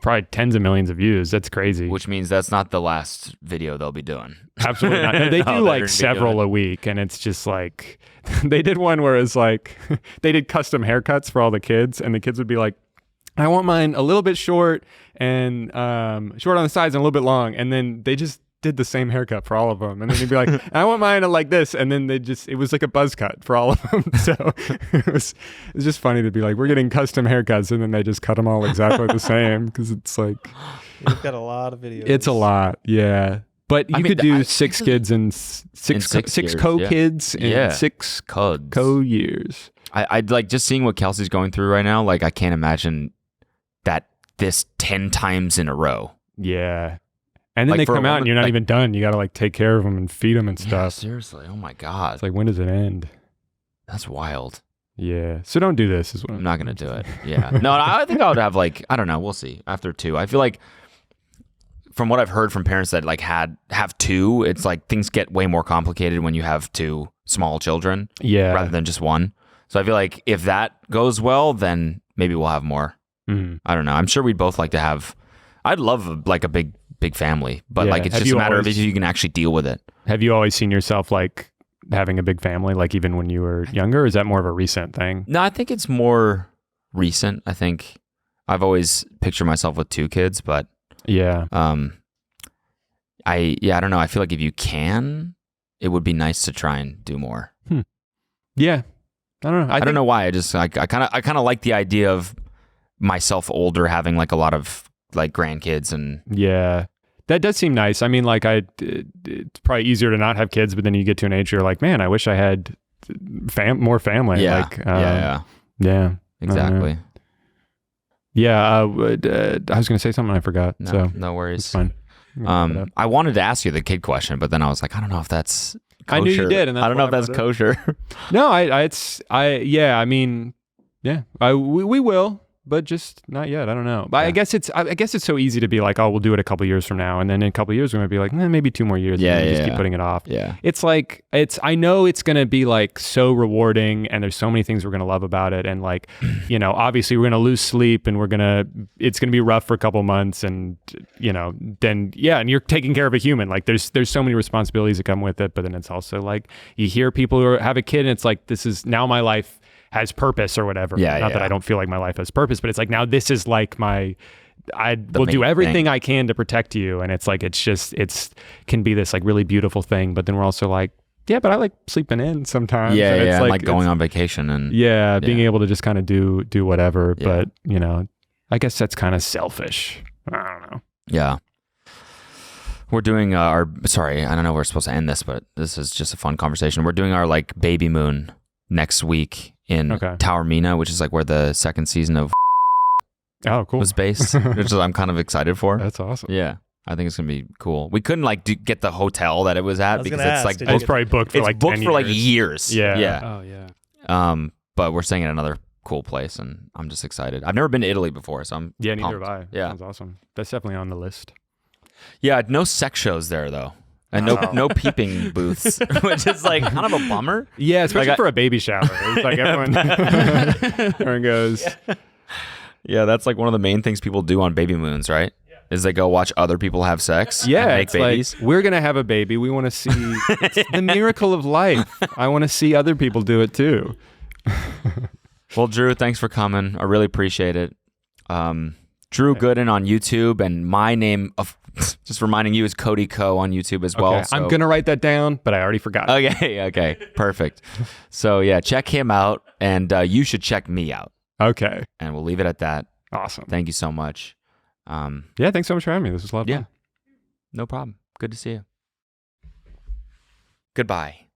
probably tens of millions of views. That's crazy. Which means that's not the last video they'll be doing. Absolutely not. No, they do like several a week, and it's just like they did one where it's like they did custom haircuts for all the kids, and the kids would be like, I want mine a little bit short and short on the sides and a little bit long, and then they just did the same haircut for all of them, and then they'd be like, I want mine like this, and then it was like a buzz cut for all of them. So it was just funny to be like, we're getting custom haircuts, and then they just cut them all exactly the same, because it's like You've got a lot of videos. it's a lot, yeah. But you could do 6 kids and six years, co-kids and 6 Cuds. co-years. I'd like just seeing what Kelsey's going through right now. Like I can't imagine that this 10 times in a row. Yeah. And then Like, they for a come out and woman, you're not like- even done. You got to like take care of them and feed them and Yeah, stuff. seriously. Oh my God. It's like, when does it end? That's wild. Yeah. So don't do this. Is what I'm not going to do it. Yeah. No, I think I would have like, I don't know. We'll see. After 2. I feel like from what I've heard from parents that like have 2, it's like things get way more complicated when you have 2 small children Yeah. rather than just 1. So I feel like if that goes well, then maybe we'll have more. Mhm. I don't know. I'm sure we'd both like to have, I'd love like a big family, but Yeah. like it's Have just you a matter of always- if you can actually deal with it. Have you always seen yourself like having a big family, like even when you were younger? Or is that more of a recent thing? No, I think it's more recent. I think I've always pictured myself with 2 kids, but Yeah. I don't know. I feel like if you can, it would be nice to try and do more. Yeah. I don't know. I don't know why. I kind of like the idea of myself older having like a lot of like grandkids and Yeah. That does seem nice. I mean, like it's probably easier to not have kids, but then you get to an age where you're like, man, I wish I had more family. yeah, Like, yeah, yeah. exactly. Yeah. I was going to say something I forgot. No, So no worries. it's fine. I'm gonna look it up. I wanted to ask you the kid question, but then I was like, I don't know if that's kosher. I knew you did, and that's I don't know why if that's I brought kosher. No, I mean, yeah, we will, but just not yet. I don't know. But Yeah. I guess it's so easy to be like, oh, we'll do it a couple years from now, and then in a couple years we're gonna be like, maybe 2 more years. Yeah, and then we yeah, just keep yeah. putting it off. Yeah. It's like I know it's gonna be like so rewarding, and there's so many things we're gonna love about it, and like, you know, obviously we're gonna lose sleep, and it's gonna be rough for a couple months, and you know, then and you're taking care of a human. Like there's so many responsibilities that come with it, but then it's also like you hear people who have a kid, and it's like, this is now my life has purpose or whatever. Yeah, Not that yeah. I don't feel like my life has purpose, but it's like, now this is like I will do main everything thing. I can to protect you. And it's like, can be this like really beautiful thing. But then we're also like, yeah, but I like sleeping in sometimes. Yeah, And yeah. it's I'm like going on vacation and yeah, being Yeah. able to just kind of do whatever. Yeah. But you know, I guess that's kind of selfish. I don't know. yeah. We're doing sorry, I don't know if we're supposed to end this, but this is just a fun conversation. We're doing our like Babymoon next week in Okay. Tower Mina, which is like where the 2nd season of Oh, cool. was based, which is I'm kind of excited for. That's awesome. Yeah. I think it's going to be cool. We couldn't like get the hotel that it was at was because gonna it's ask, like did you It's probably booked for it's like booked 10 for like years. years. Yeah. Yeah. Oh yeah. But we're staying at another cool place and I'm just excited. I've never been to Italy before, so I'm Yeah, neither pumped. have I. Yeah. Sounds awesome. That's definitely on the list. Yeah, no sex shows there though. And Oh. no peeping booths, which is like kind of a bummer. Yeah, especially Like for a baby shower. It's like everyone goes, Yeah, that's like one of the main things people do on baby moons, right? Is they go watch other people have sex and make it's babies. like, we're going to have a baby. We want to see it's the miracle of life. I want to see other people do it too. Well, Drew, thanks for coming. I really appreciate it. Drew Gooden on YouTube, and my name, just reminding you, is Cody Co on YouTube as well. Okay, I'm going to write that down, but I already forgot. Okay, perfect. So yeah, check him out, and you should check me out. Okay. And we'll leave it at that. Awesome. Thank you so much. Yeah, thanks so much for having me. This was a lot of fun. No problem. Good to see you. Goodbye.